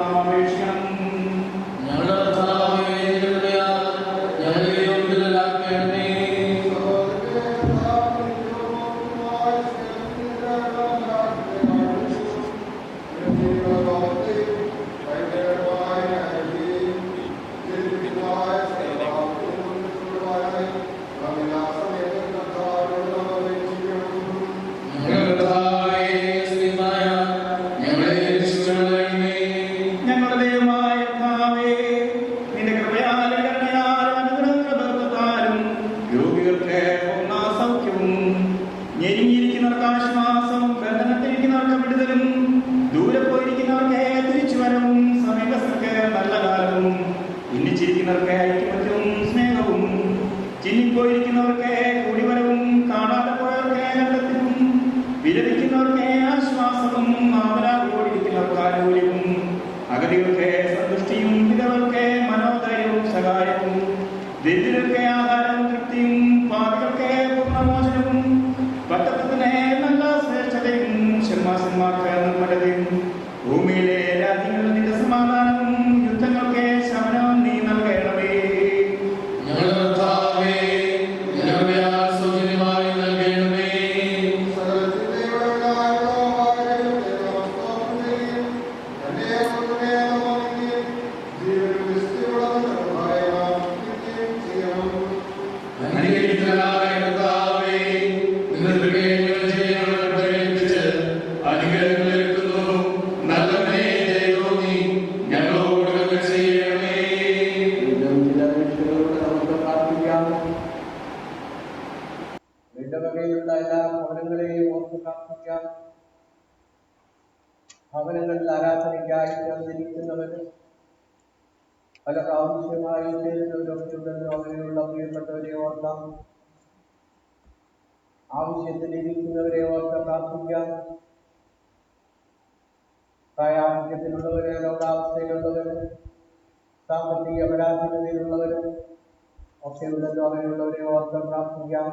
നാം അപേക്ഷിക്കണം. ഞങ്ങളുടെ കർത്താവേ, നിന്റെ കൃപയാൽ ഞങ്ങളെ യോഗ്യരാക്കണമേ. ഞങ്ങളുടെ ദൈവമായ കർത്താവേ, നിന്റെ കൃപയാലും കരുണയാലും അനുഗ്രഹങ്ങളുടെ ബലത്താലും രോഗികൾക്ക് പൂർണ്ണ സൗഖ്യവും, ഞെരുങ്ങിയിരിക്കുന്നവർക്ക് ആശ്വാസവും, ബന്ധനത്തിരിക്കുന്നവർക്ക് വിടുതലും, ദൂരെ പോയിരിക്കുന്നവർക്ക് തിരിച്ചുവരവും, സമീപസ്ഥർക്ക് നല്ല കാലവും, ഭിന്നിച്ചിരിക്കുന്നവർക്ക് ഐക്യമത്യവും സ്നേഹവും, ചിന്നിപ്പോയിരിക്കുന്നവർക്ക് കൂടിവരവും, കാണാതെ പോയവർക്ക് കണ്ടെത്തലും, വിലപിക്കുന്നവർക്ക് ആശ്വാസവും, ആവലാതിയോടിരിക്കുന്നവർക്ക് ആനുകൂല്യവും, അഗതികൾക്ക് സന്തുഷ്ടിയും, വിധവർക്ക് മനോധൈര്യവും സഹായവും, ദരിദ്രർക്ക് ആഹാരവും തൃപ്തിയും, പാപികൾക്ക് പൂർണ്ണമോചനവും, പട്ടണത്തിന് നല്ല ശ്രേഷ്ഠതയും, ഷമ്മാസന്മാർക്ക് നിർമ്മലതയും, ഭൂമിയിലെ രാജ്യങ്ങളിൽ നിന്റെ സമാധാനവും, യുദ്ധങ്ങൾക്ക് ശമനവും നീ നൽകണമേ. ഞങ്ങളുടെ കർത്താവേ, നിന്റെ കൃപയാൽ സൗജന്യമായി നൽകണമേ. അനുഗ്രഹീതനായ കർത്താവേ, നിന്റെ കൃപയെ ഞങ്ങളുടെ പ്രേരിപ്പിച്ച് അനുഗ്രഹങ്ങൾ എടുക്കുന്നു. നല്ലവനേ, ദൈവമേ, ഞങ്ങളോട് കൃപ ചെയ്യണമേ. വീണ്ടും ചില നിമിഷങ്ങളോട് നമുക്ക് പ്രാർത്ഥിക്കാം. വീട്ടുവകയിലുള്ള എല്ലാ ഭവനങ്ങളെയും ഓർത്ത് പ്രാർത്ഥിക്കാം. ഭവനങ്ങളിൽ ആരാധനയ്ക്കായി ചേർന്നിരിക്കുന്നവര്, പല പ്രാവശ്യമായി ചേരുന്നവരൊക്കെ ഉണ്ടല്ലോ. അങ്ങനെയുള്ള പ്രിയപ്പെട്ടവരെ ഓർക്കാം. ആവശ്യത്തിലിരിക്കുന്നവരെ ഓർത്ത് പ്രാർത്ഥിക്കാം. പ്രായാധിക്യത്തിലുള്ളവര്, രോഗാവസ്ഥയിലുള്ളവര്, സാമ്പത്തിക പരാധീനതയിലുള്ളവര് ഒക്കെ ഉണ്ടല്ലോ. അങ്ങനെയുള്ളവരെ ഓർത്ത് പ്രാർത്ഥിക്കാം.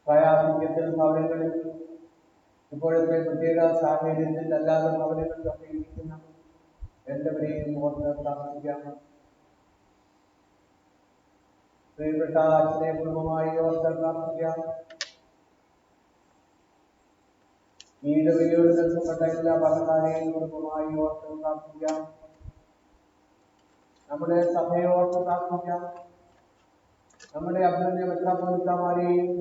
പ്രായാധിക്യത്തിൽ ഭവനങ്ങളിൽ ഇപ്പോഴത്തെ പ്രത്യേക സാഹചര്യത്തിൽ അല്ലാതെ ഭവനങ്ങളിലൊക്കെ ഇരിക്കുന്ന എല്ലാവരെയും ഓർത്ത് പ്രാർത്ഥിക്കാം. പ്രിയപ്പെട്ട അച്ഛനെ കുടുംബമായി ഓർത്ത് പ്രാർത്ഥിക്കാം. ഈ ഇടവകയോട് ബന്ധപ്പെട്ട എല്ലാ ഭരണക്കാരെയും കുടുംബമായി ഓർത്ത് പ്രാർത്ഥിക്കാം. നമ്മുടെ സഭയെ ഓർത്ത് പ്രാർത്ഥിക്കാം. നമ്മുടെ അഭിനന്ദ മെത്രാപ്പൊലീത്തമാരെയും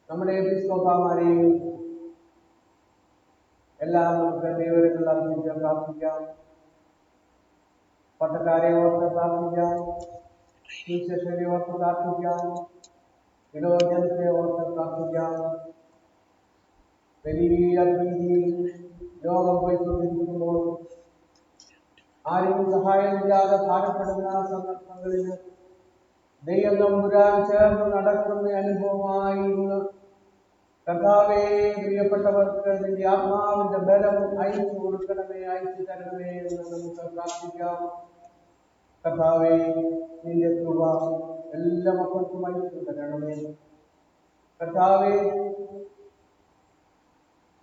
നമ്മുടെ എപ്പിസ്കോപ്പമാരെയും എല്ലാം നമുക്ക് ദൈവത്തിൽ അർപ്പിച്ച് പ്രാർത്ഥിക്കാം. പട്ടക്കാരെ ഓർത്ത് പ്രാർത്ഥിക്കാം. സുവിശേഷകരെ ഓർത്ത് പ്രാർത്ഥിക്കാം. ഇടവജനത്തെ ഓർത്ത് പ്രാർത്ഥിക്കാം. വലിയ രീതിയിൽ ലോകം പോയിക്കൊണ്ടിരിക്കുമ്പോൾ ആരും സഹായമില്ലാതെ ഭാരപ്പെടുന്ന സന്ദർഭങ്ങളിൽ ദൈവം തമ്പുരാൻ ചേർന്ന് നടക്കുന്ന അനുഭവമായി ഇന്ന് കർത്താവേ, പ്രിയപ്പെട്ടവർക്ക് നിന്റെ ആത്മാവിന്റെ ബലം അയച്ചു കൊടുക്കണമേ, അയച്ചു തരണമേ എന്ന് നമുക്ക് പ്രാർത്ഥിക്കാം. കർത്താവേ, നിന്റെ കൃപ എല്ലാ മക്കൾക്കും അയച്ചു തരണമേ. കർത്താവേ,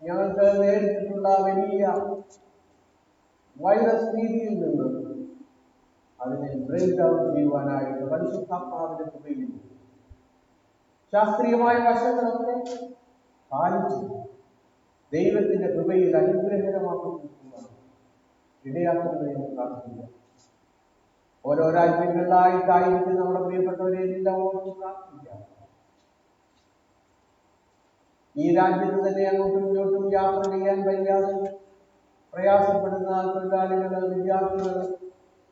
ഞങ്ങൾക്ക് നേരിട്ടിട്ടുള്ള വലിയ വൈറസ് രീതിയിൽ നിന്ന് അതിനെ ബ്രേക്ക് ഡൗൺ ചെയ്യുവാനായിട്ട് പരിശുദ്ധാത്മാവിന്റെ കൃപയിൽ ശാസ്ത്രീയമായ വശങ്ങളൊക്കെ പാലിച്ച് ദൈവത്തിന്റെ കൃപയിൽ അനുഗ്രഹകരമാക്കി ഇടയാക്കുന്നതിന് പ്രാർത്ഥിക്കുക. ഓരോ രാജ്യങ്ങളിലായിട്ടായിരിക്കും നമ്മുടെ പ്രിയപ്പെട്ടവരെ എല്ലാം ഓർത്ത് പ്രാർത്ഥിക്കാം. ഈ രാജ്യത്ത് തന്നെ അങ്ങോട്ടും ഇങ്ങോട്ടും യാത്ര ചെയ്യാൻ കഴിയാതെ പ്രയാസപ്പെടുന്ന തൊഴിലാളികൾ, വിദ്യാർത്ഥികൾ,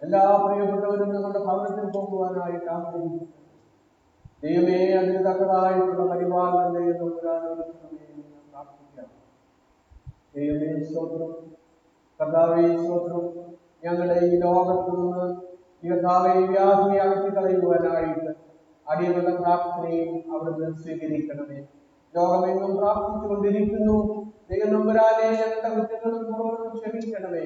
എല്ലാ പ്രിയപ്പെട്ടവരും നമ്മുടെ ഭവനത്തിൽ പോകുവാനായിട്ട് ആഗ്രഹിക്കുന്നു. ദൈവമേ, അതിന് തക്കതായിട്ടുള്ള പരിപാലനം പ്രാർത്ഥിക്കാം. ദൈവമേ സ്തോത്രം, കർത്താവേ സ്തോത്രം. ഞങ്ങളുടെ ഈ ലോകത്ത് നിന്ന് ഈ കർത്താവേ വ്യാധിയെ അകറ്റിക്കളയുവാനായിട്ട് അടിയങ്ങളുടെ പ്രാർത്ഥനയും അവിടുന്ന് സ്വീകരിക്കണമേ. ലോകമെങ്ങും പ്രാർത്ഥിച്ചുകൊണ്ടിരിക്കുന്നു. ദൈവം നമ്പുരാനെ, ഞങ്ങളുടെ കുറ്റങ്ങളും കുറവുകളും ക്ഷമിക്കണമേ.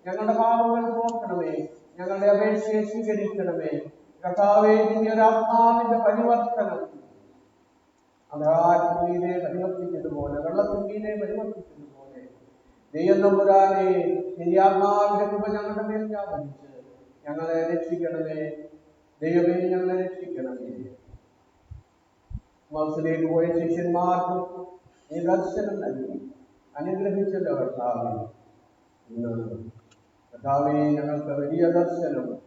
ഞങ്ങളുടെ പാപങ്ങൾ പോക്കണമേ. ഞങ്ങളുടെ അപേക്ഷയെ സ്വീകരിക്കണമേ. കർത്താവേ, നിന്റെ ഒരു ആത്മാവിന്റെ പരിവർത്തനം അന്ധകാരത്തിനെ പരിവർത്തിച്ചതുപോലെ, വെള്ളത്തിനെ പരിവർത്തിച്ചതുപോലെ ദൈവം തമ്പുരാനെ നിര്യാത്മാവിന്റെ കൃപ ഞങ്ങളുടെ മേൽ വ്യാപരിച്ച് ഞങ്ങളെ രക്ഷിക്കണമേ. ദൈവമേ, ഞങ്ങളെ രക്ഷിക്കണമേ. മൗസിലേക്ക് പോയ ശിഷ്യന്മാർക്ക് നീ ദർശനം നൽകി അനുഗ്രഹിച്ചല്ലോ കർത്താവേ. ഇന്ന് കർത്താവേ, ഞങ്ങൾക്ക് വലിയ ദർശനം,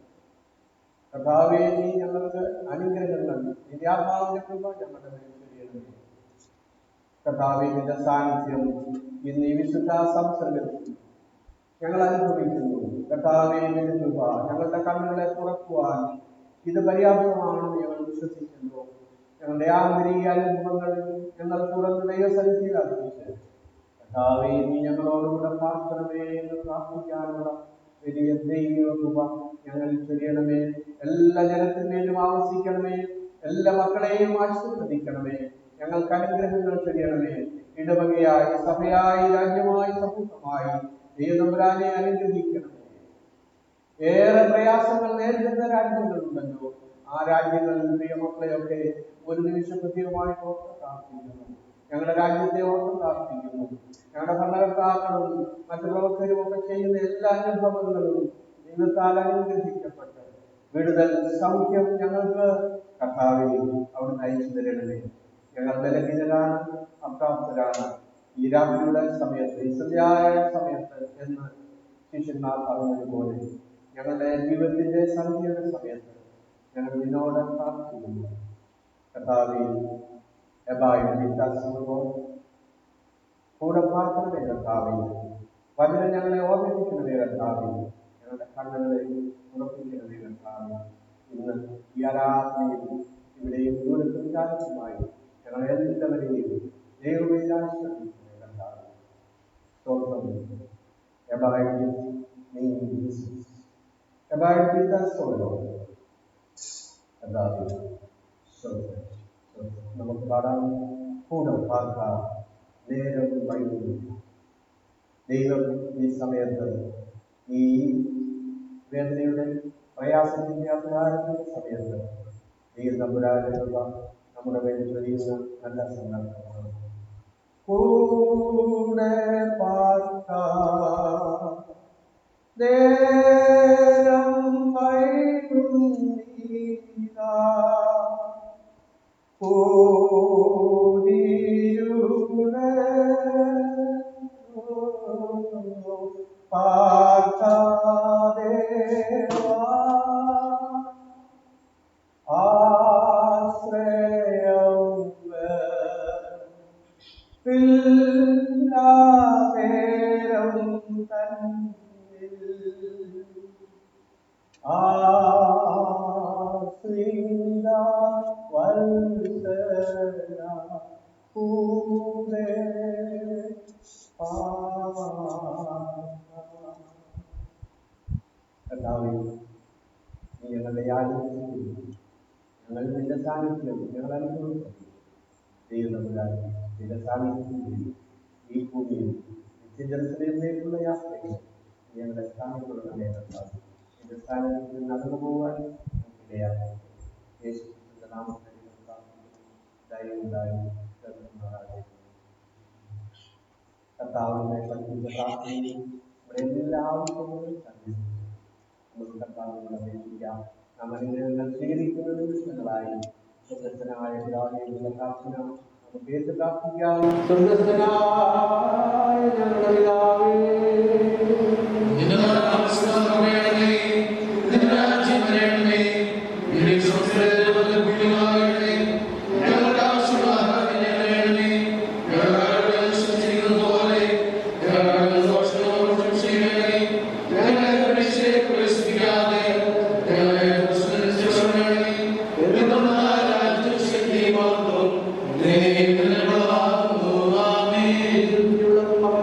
കർത്താവേ, നീ ഞങ്ങൾക്ക് അനുഗ്രഹങ്ങൾ, നിര്യാത്മാവിന്റെ കൃപ ഞങ്ങളുടെ മേൽ ചൊരിയണമേ. കർത്താവേ, നിന്റെ സാന്നിധ്യം ഇന്ന് ഈ വിശുദ്ധ സംസർഗത്തിൽ ഞങ്ങൾ അനുഭവിക്കുന്നു. കർത്താവേ, നിന്റെ കൃപ ഞങ്ങളുടെ കണ്ണുകളെ തുറക്കുവാൻ ഇത് പര്യാപ്തമാണെന്ന് ഞങ്ങൾ വിശ്വസിക്കുന്നു. ഞങ്ങളുടെ ആന്തരിക അനുഭവങ്ങളിൽ ഞങ്ങൾ തുറന്ന് ദൈവസന്നിധിയിൽ അറിയിച്ച് കർത്താവേ, നീ ഞങ്ങളോടുകൂടെ പ്രാർത്ഥനമേ എന്ന് പ്രാർത്ഥിക്കാനുള്ള വലിയ ദൈവ കൃപ ഞങ്ങളിൽ ചൊരിയണമേ. എല്ലാ ജനത്തിന്മേലും ആവസിക്കണമേ. എല്ലാ മക്കളെയും ആശീർവദിക്കണമേ. ഞങ്ങൾക്ക് അനുഗ്രഹങ്ങൾ ചൊരിയണമേ. ഇടവകയായി, സഭയായി, രാജ്യമായി, സമൂഹമായി ദൈവതമ്പുരാനെ അനുഗ്രഹിക്കണമേ. ഏറെ പ്രയാസങ്ങൾ നേരിടുന്ന രാജ്യങ്ങളുണ്ടല്ലോ. ആ രാജ്യങ്ങളിൽ പ്രിയമക്കളെയൊക്കെ ഒരു നിമിഷം പ്രത്യേകമായിട്ട് ഓർത്ത് പ്രാർത്ഥിക്കുന്നു. ഞങ്ങളുടെ രാജ്യത്തെ ഓർത്ത് പ്രാർത്ഥിക്കുന്നു. ഞങ്ങളുടെ ഭരണകർത്താക്കളും മറ്റു പ്രവർത്തകരും ഒക്കെ ചെയ്യുന്ന എല്ലാ അനുഭവങ്ങളും നിങ്ങൾക്കാൽ അനുഗ്രഹിക്കപ്പെട്ട് വിടുതൽ, സൗഖ്യം ഞങ്ങൾക്ക് കർത്താവേ അവിടുന്ന് അയച്ചു തരണമേ. ഞങ്ങൾ ബലഹീനരാണ്, അപ്രാപ്തരാണ്. ഈ രാത്രിയുടെ സമയത്ത്, ഈ സന്ധ്യായ സമയത്ത് എന്ന് ശിഷ്യന്മാർ പറഞ്ഞതുപോലെ ഞങ്ങളുടെ ജീവിതത്തിന്റെ സന്ധ്യയുടെ സമയത്ത് ഞങ്ങൾ നിന്നോട് പ്രാർത്ഥിക്കുന്നു. കർത്താവേ, കൂടെ പ്രാർത്ഥനമേ കർത്താവേ. വചനം ഞങ്ങളെ ഓർമ്മിപ്പിക്കണമേ കർത്താവേ. ഞങ്ങളുടെ കണ്ണുകളെ ഉറപ്പിക്കണമേ കർത്താവേ. ഇന്ന് ഈ ആരാധനയിൽ ഇവിടെയും ദൂരത്തും ചാരിച്ചുമായി ഞങ്ങൾ എല്ലാവരെയും ദൈവമേ ആശ്രയിക്കണമേ കർത്താവേ. സ്തോത്രം. നമുക്ക് പാടാം. കൂടെ പാർക്കാം. നേരം വൈകുന്നു. ദൈവം ഈ സമയത്ത്, ഈ വേദനയുടെ പ്രയാസത്തിന്റെ അധികാരത്തിന്റെ സമയത്ത് ദൈവം തമ്പുരാനുള്ള നമ്മുടെ മേൽ ചൊരിയുന്ന നല്ല സന്ദർഭമാണ്. കൂടെ പാർക്കാം. നേരം വൈകുന്നിതാ. ഞങ്ങളുടെ യാതൊരു ഞങ്ങൾ നിന്റെ സാന്നിധ്യം ഞങ്ങൾ അനുഭവിക്കുന്നു. ദൈവം നിന്റെ സാന്നിധ്യത്തിൽ ഈ ഭൂമിയിൽ നിത്യജലത്തിലേക്കുള്ള യാത്രയിൽ ഞങ്ങളുടെ സ്ഥാനങ്ങളുള്ള നേരത്താണ് നിന്റെ സ്ഥാനത്തിൽ നടന്നു പോകാൻ ഇടയാക്കി. യേശുക്രിസ്തുവിന്റെ നാമത്തിൽ ദയവുണ്ടായി കർത്താവിനെ പഠിപ്പിച്ച പ്രാർത്ഥനയും എല്ലാ ആവശ്യങ്ങളും സന്ധിച്ചു നമുക്ക് കർത്താവിനെ അപേക്ഷിക്കാം. നാം അനുഗ്രഹങ്ങൾ സ്വീകരിക്കുന്ന നിമിഷങ്ങളായി സ്വർഗസ്ഥനായ പിതാവിനുള്ള പ്രാർത്ഥന നമുക്ക് ഏറ്റു പ്രാർത്ഥിക്കാം. സ്വർഗസ്ഥനായ ഞങ്ങളുടെ പിതാവേ, ുള്ള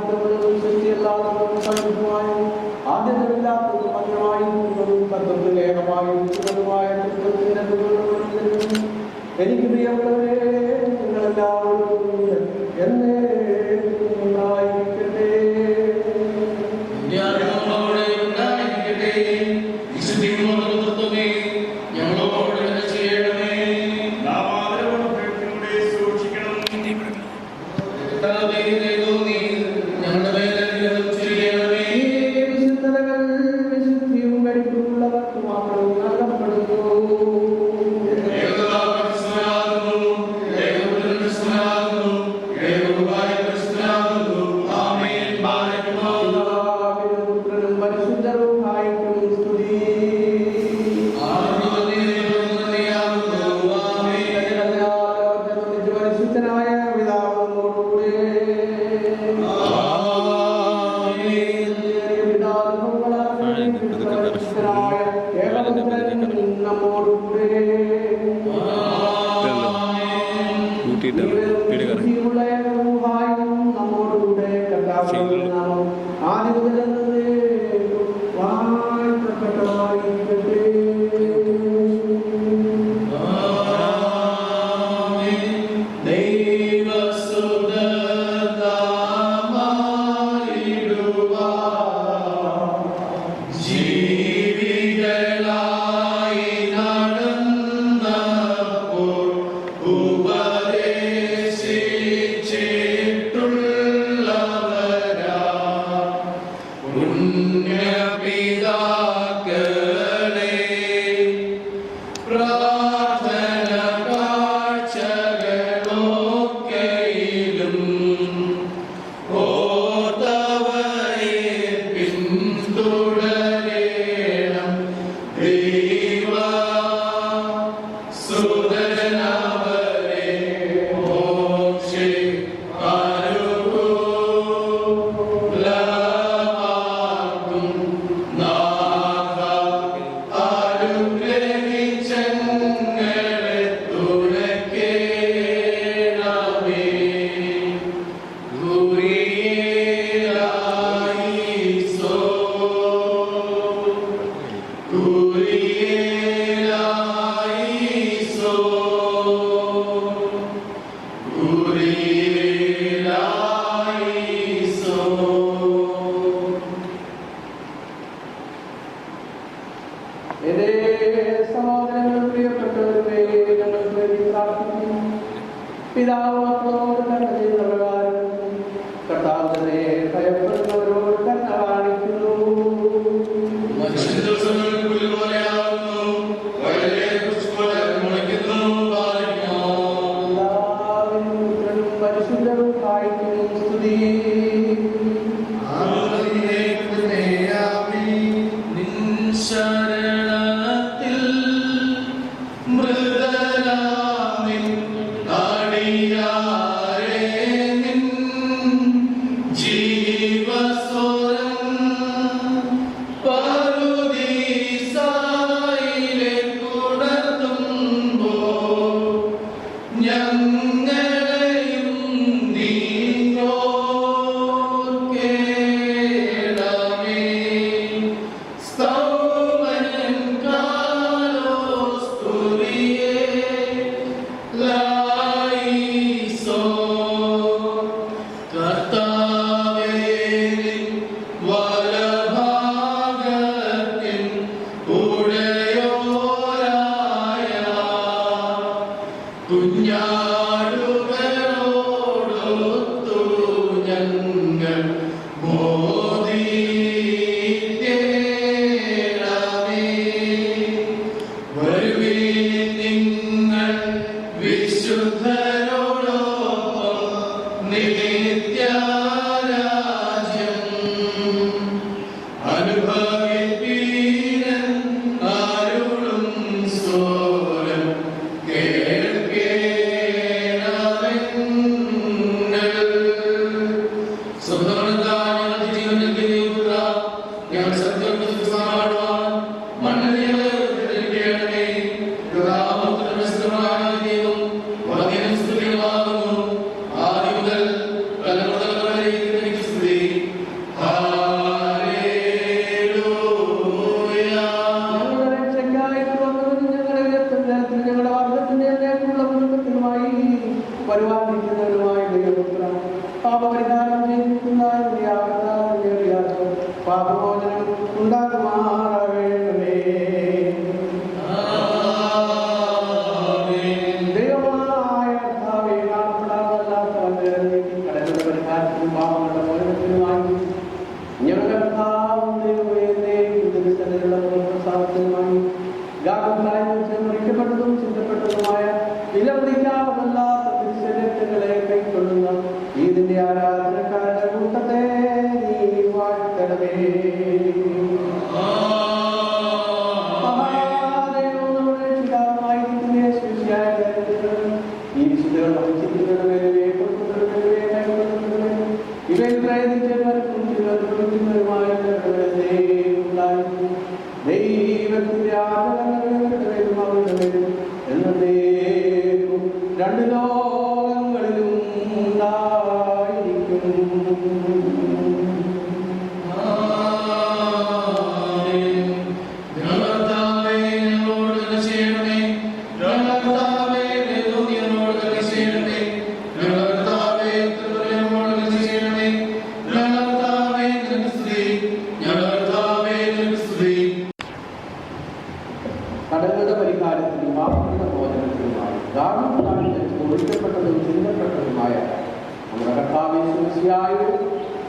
രണ്ട് ലോകങ്ങളിലും ഉണ്ടായിരിക്കും.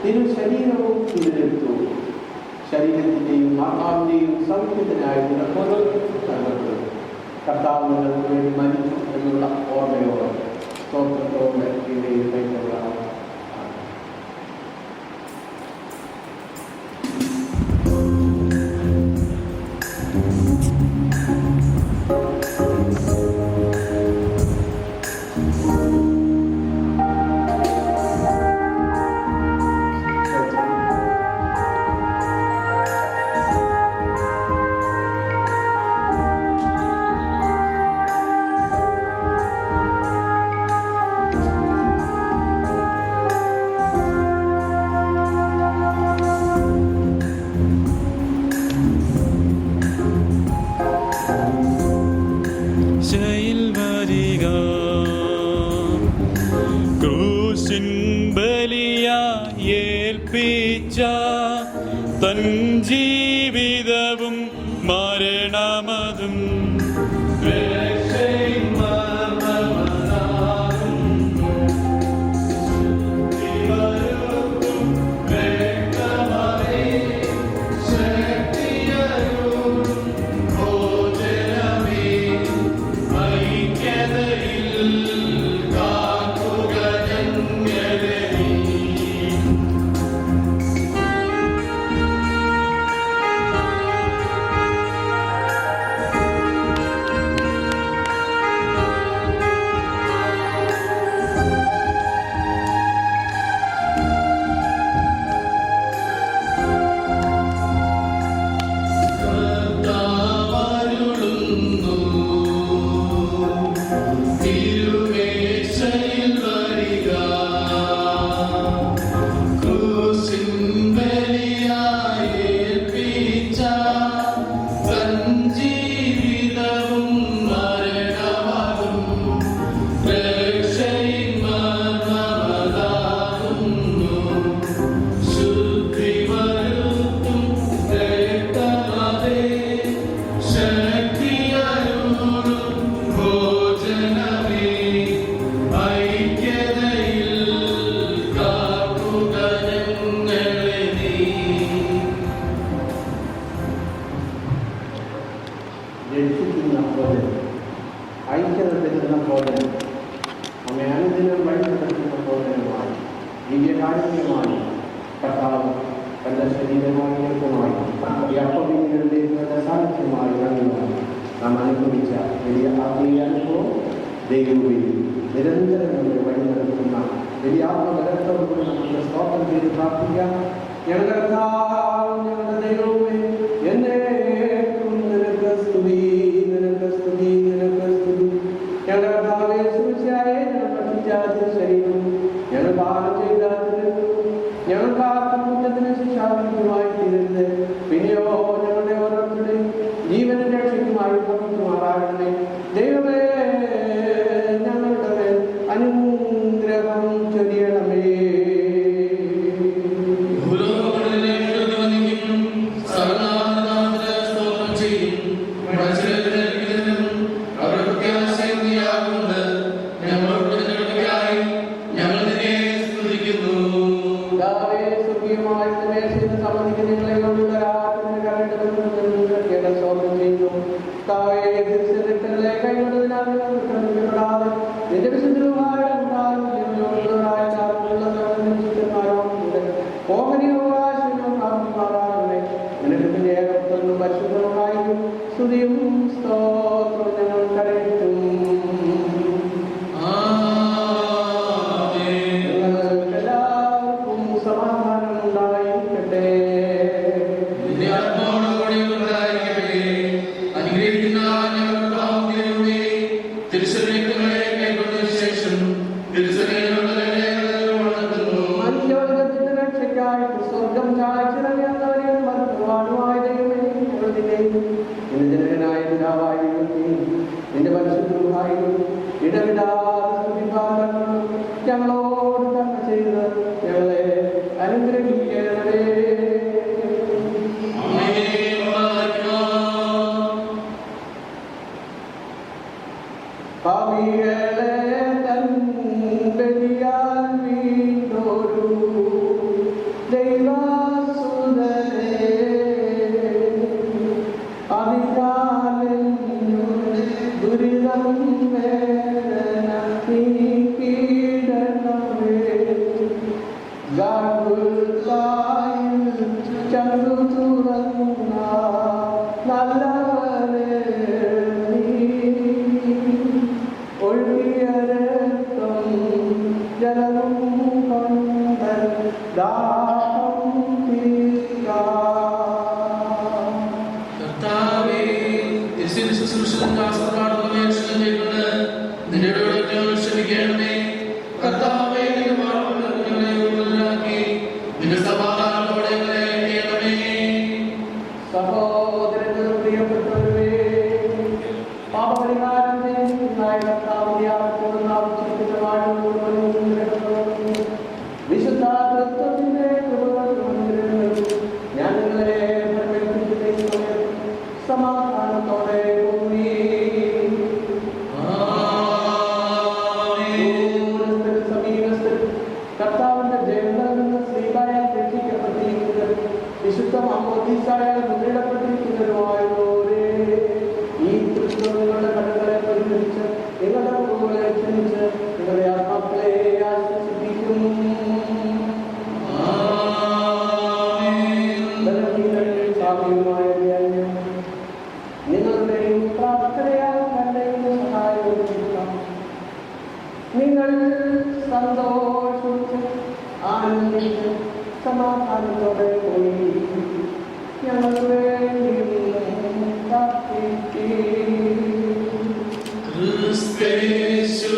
തിരു ശരീരവും തിരുരക്തവും ശരീരത്തിൻ്റെയും ആത്മാവിൻ്റെയും സൗഖ്യത്തിനായി നൽകപ്പെടും. കർത്താവ് നിങ്ങൾക്ക് വേണ്ടി മരിച്ചു എന്നുള്ള ഓർമ്മയോടെ സ്തോത്രത്തോടെ ഇവയിൽ കൈക്കൊള്ളാം. തൻ ജീവിതവും മരണമതും ചണ്ടു തുറന്ന നല്ലവനെ ഒഴുകിയ രക്തം ജലവും കൊണ്ട് ദാഹം തീർക്കാം. കർത്താവേ, തിരുസേന ശുശ്രൂഷകൻ കാസർഗോഡ് അപേക്ഷയിലേക്കുണ്ട്. നിന്റെ ഇടപെടലുകൾ ക്ഷമിക്കണമേ. കർത്താവേ, നിന്റെ വാക്കുകൾ ഞങ്ങളെ ഉള്ളവരാക്കി നിന്റെ സമാധാനത്തോടെ ഞങ്ങളെ അയക്കണമേ. സഹോദരങ്ങൾ, പ്രിയപ്പെട്ടവരേ, പാപപരിഹാരം ചെയ്യുന്നതായ കർത്താവിന്റെ ആത്മാവിൽ ആവശ്യപ്പെട്ട വാഴുന്നവരും വിശുദ്ധ തത്വത്തിന്റെ ഞാൻ നിങ്ങളെ സമാധാനത്തോടെ കർത്താവിന്റെ ജയങ്ങളിൽ നിന്ന് ശ്രീകായാൽ രക്ഷിക്കപ്പെട്ടിരിക്കുന്നത് വിശുദ്ധ മാമോദീസായാൽ മുദ്രയിടപ്പെട്ടിരിക്കുന്നവരുമായുള്ളവരെ ഈ ക്രിസ്തു നിങ്ങളുടെ കടകളെ പരിഹരിച്ച് നിങ്ങളുടെ കുറവുകളെ ക്ഷണിച്ച് നിങ്ങളുടെ ആത്മാക്കളെ ആശ്വസിപ്പിക്കും. നിങ്ങളുടെയും പ്രാർത്ഥനയാൽ തന്നെയും സഹായം നിങ്ങൾ സന്തോഷിച്ച് ആനന്ദിച്ച് സമാധാനത്തോടെ പോയി ഞങ്ങൾക്ക് വേണ്ടിയും പ്രാർത്ഥിക്കും. ക്രിസ്തയേശു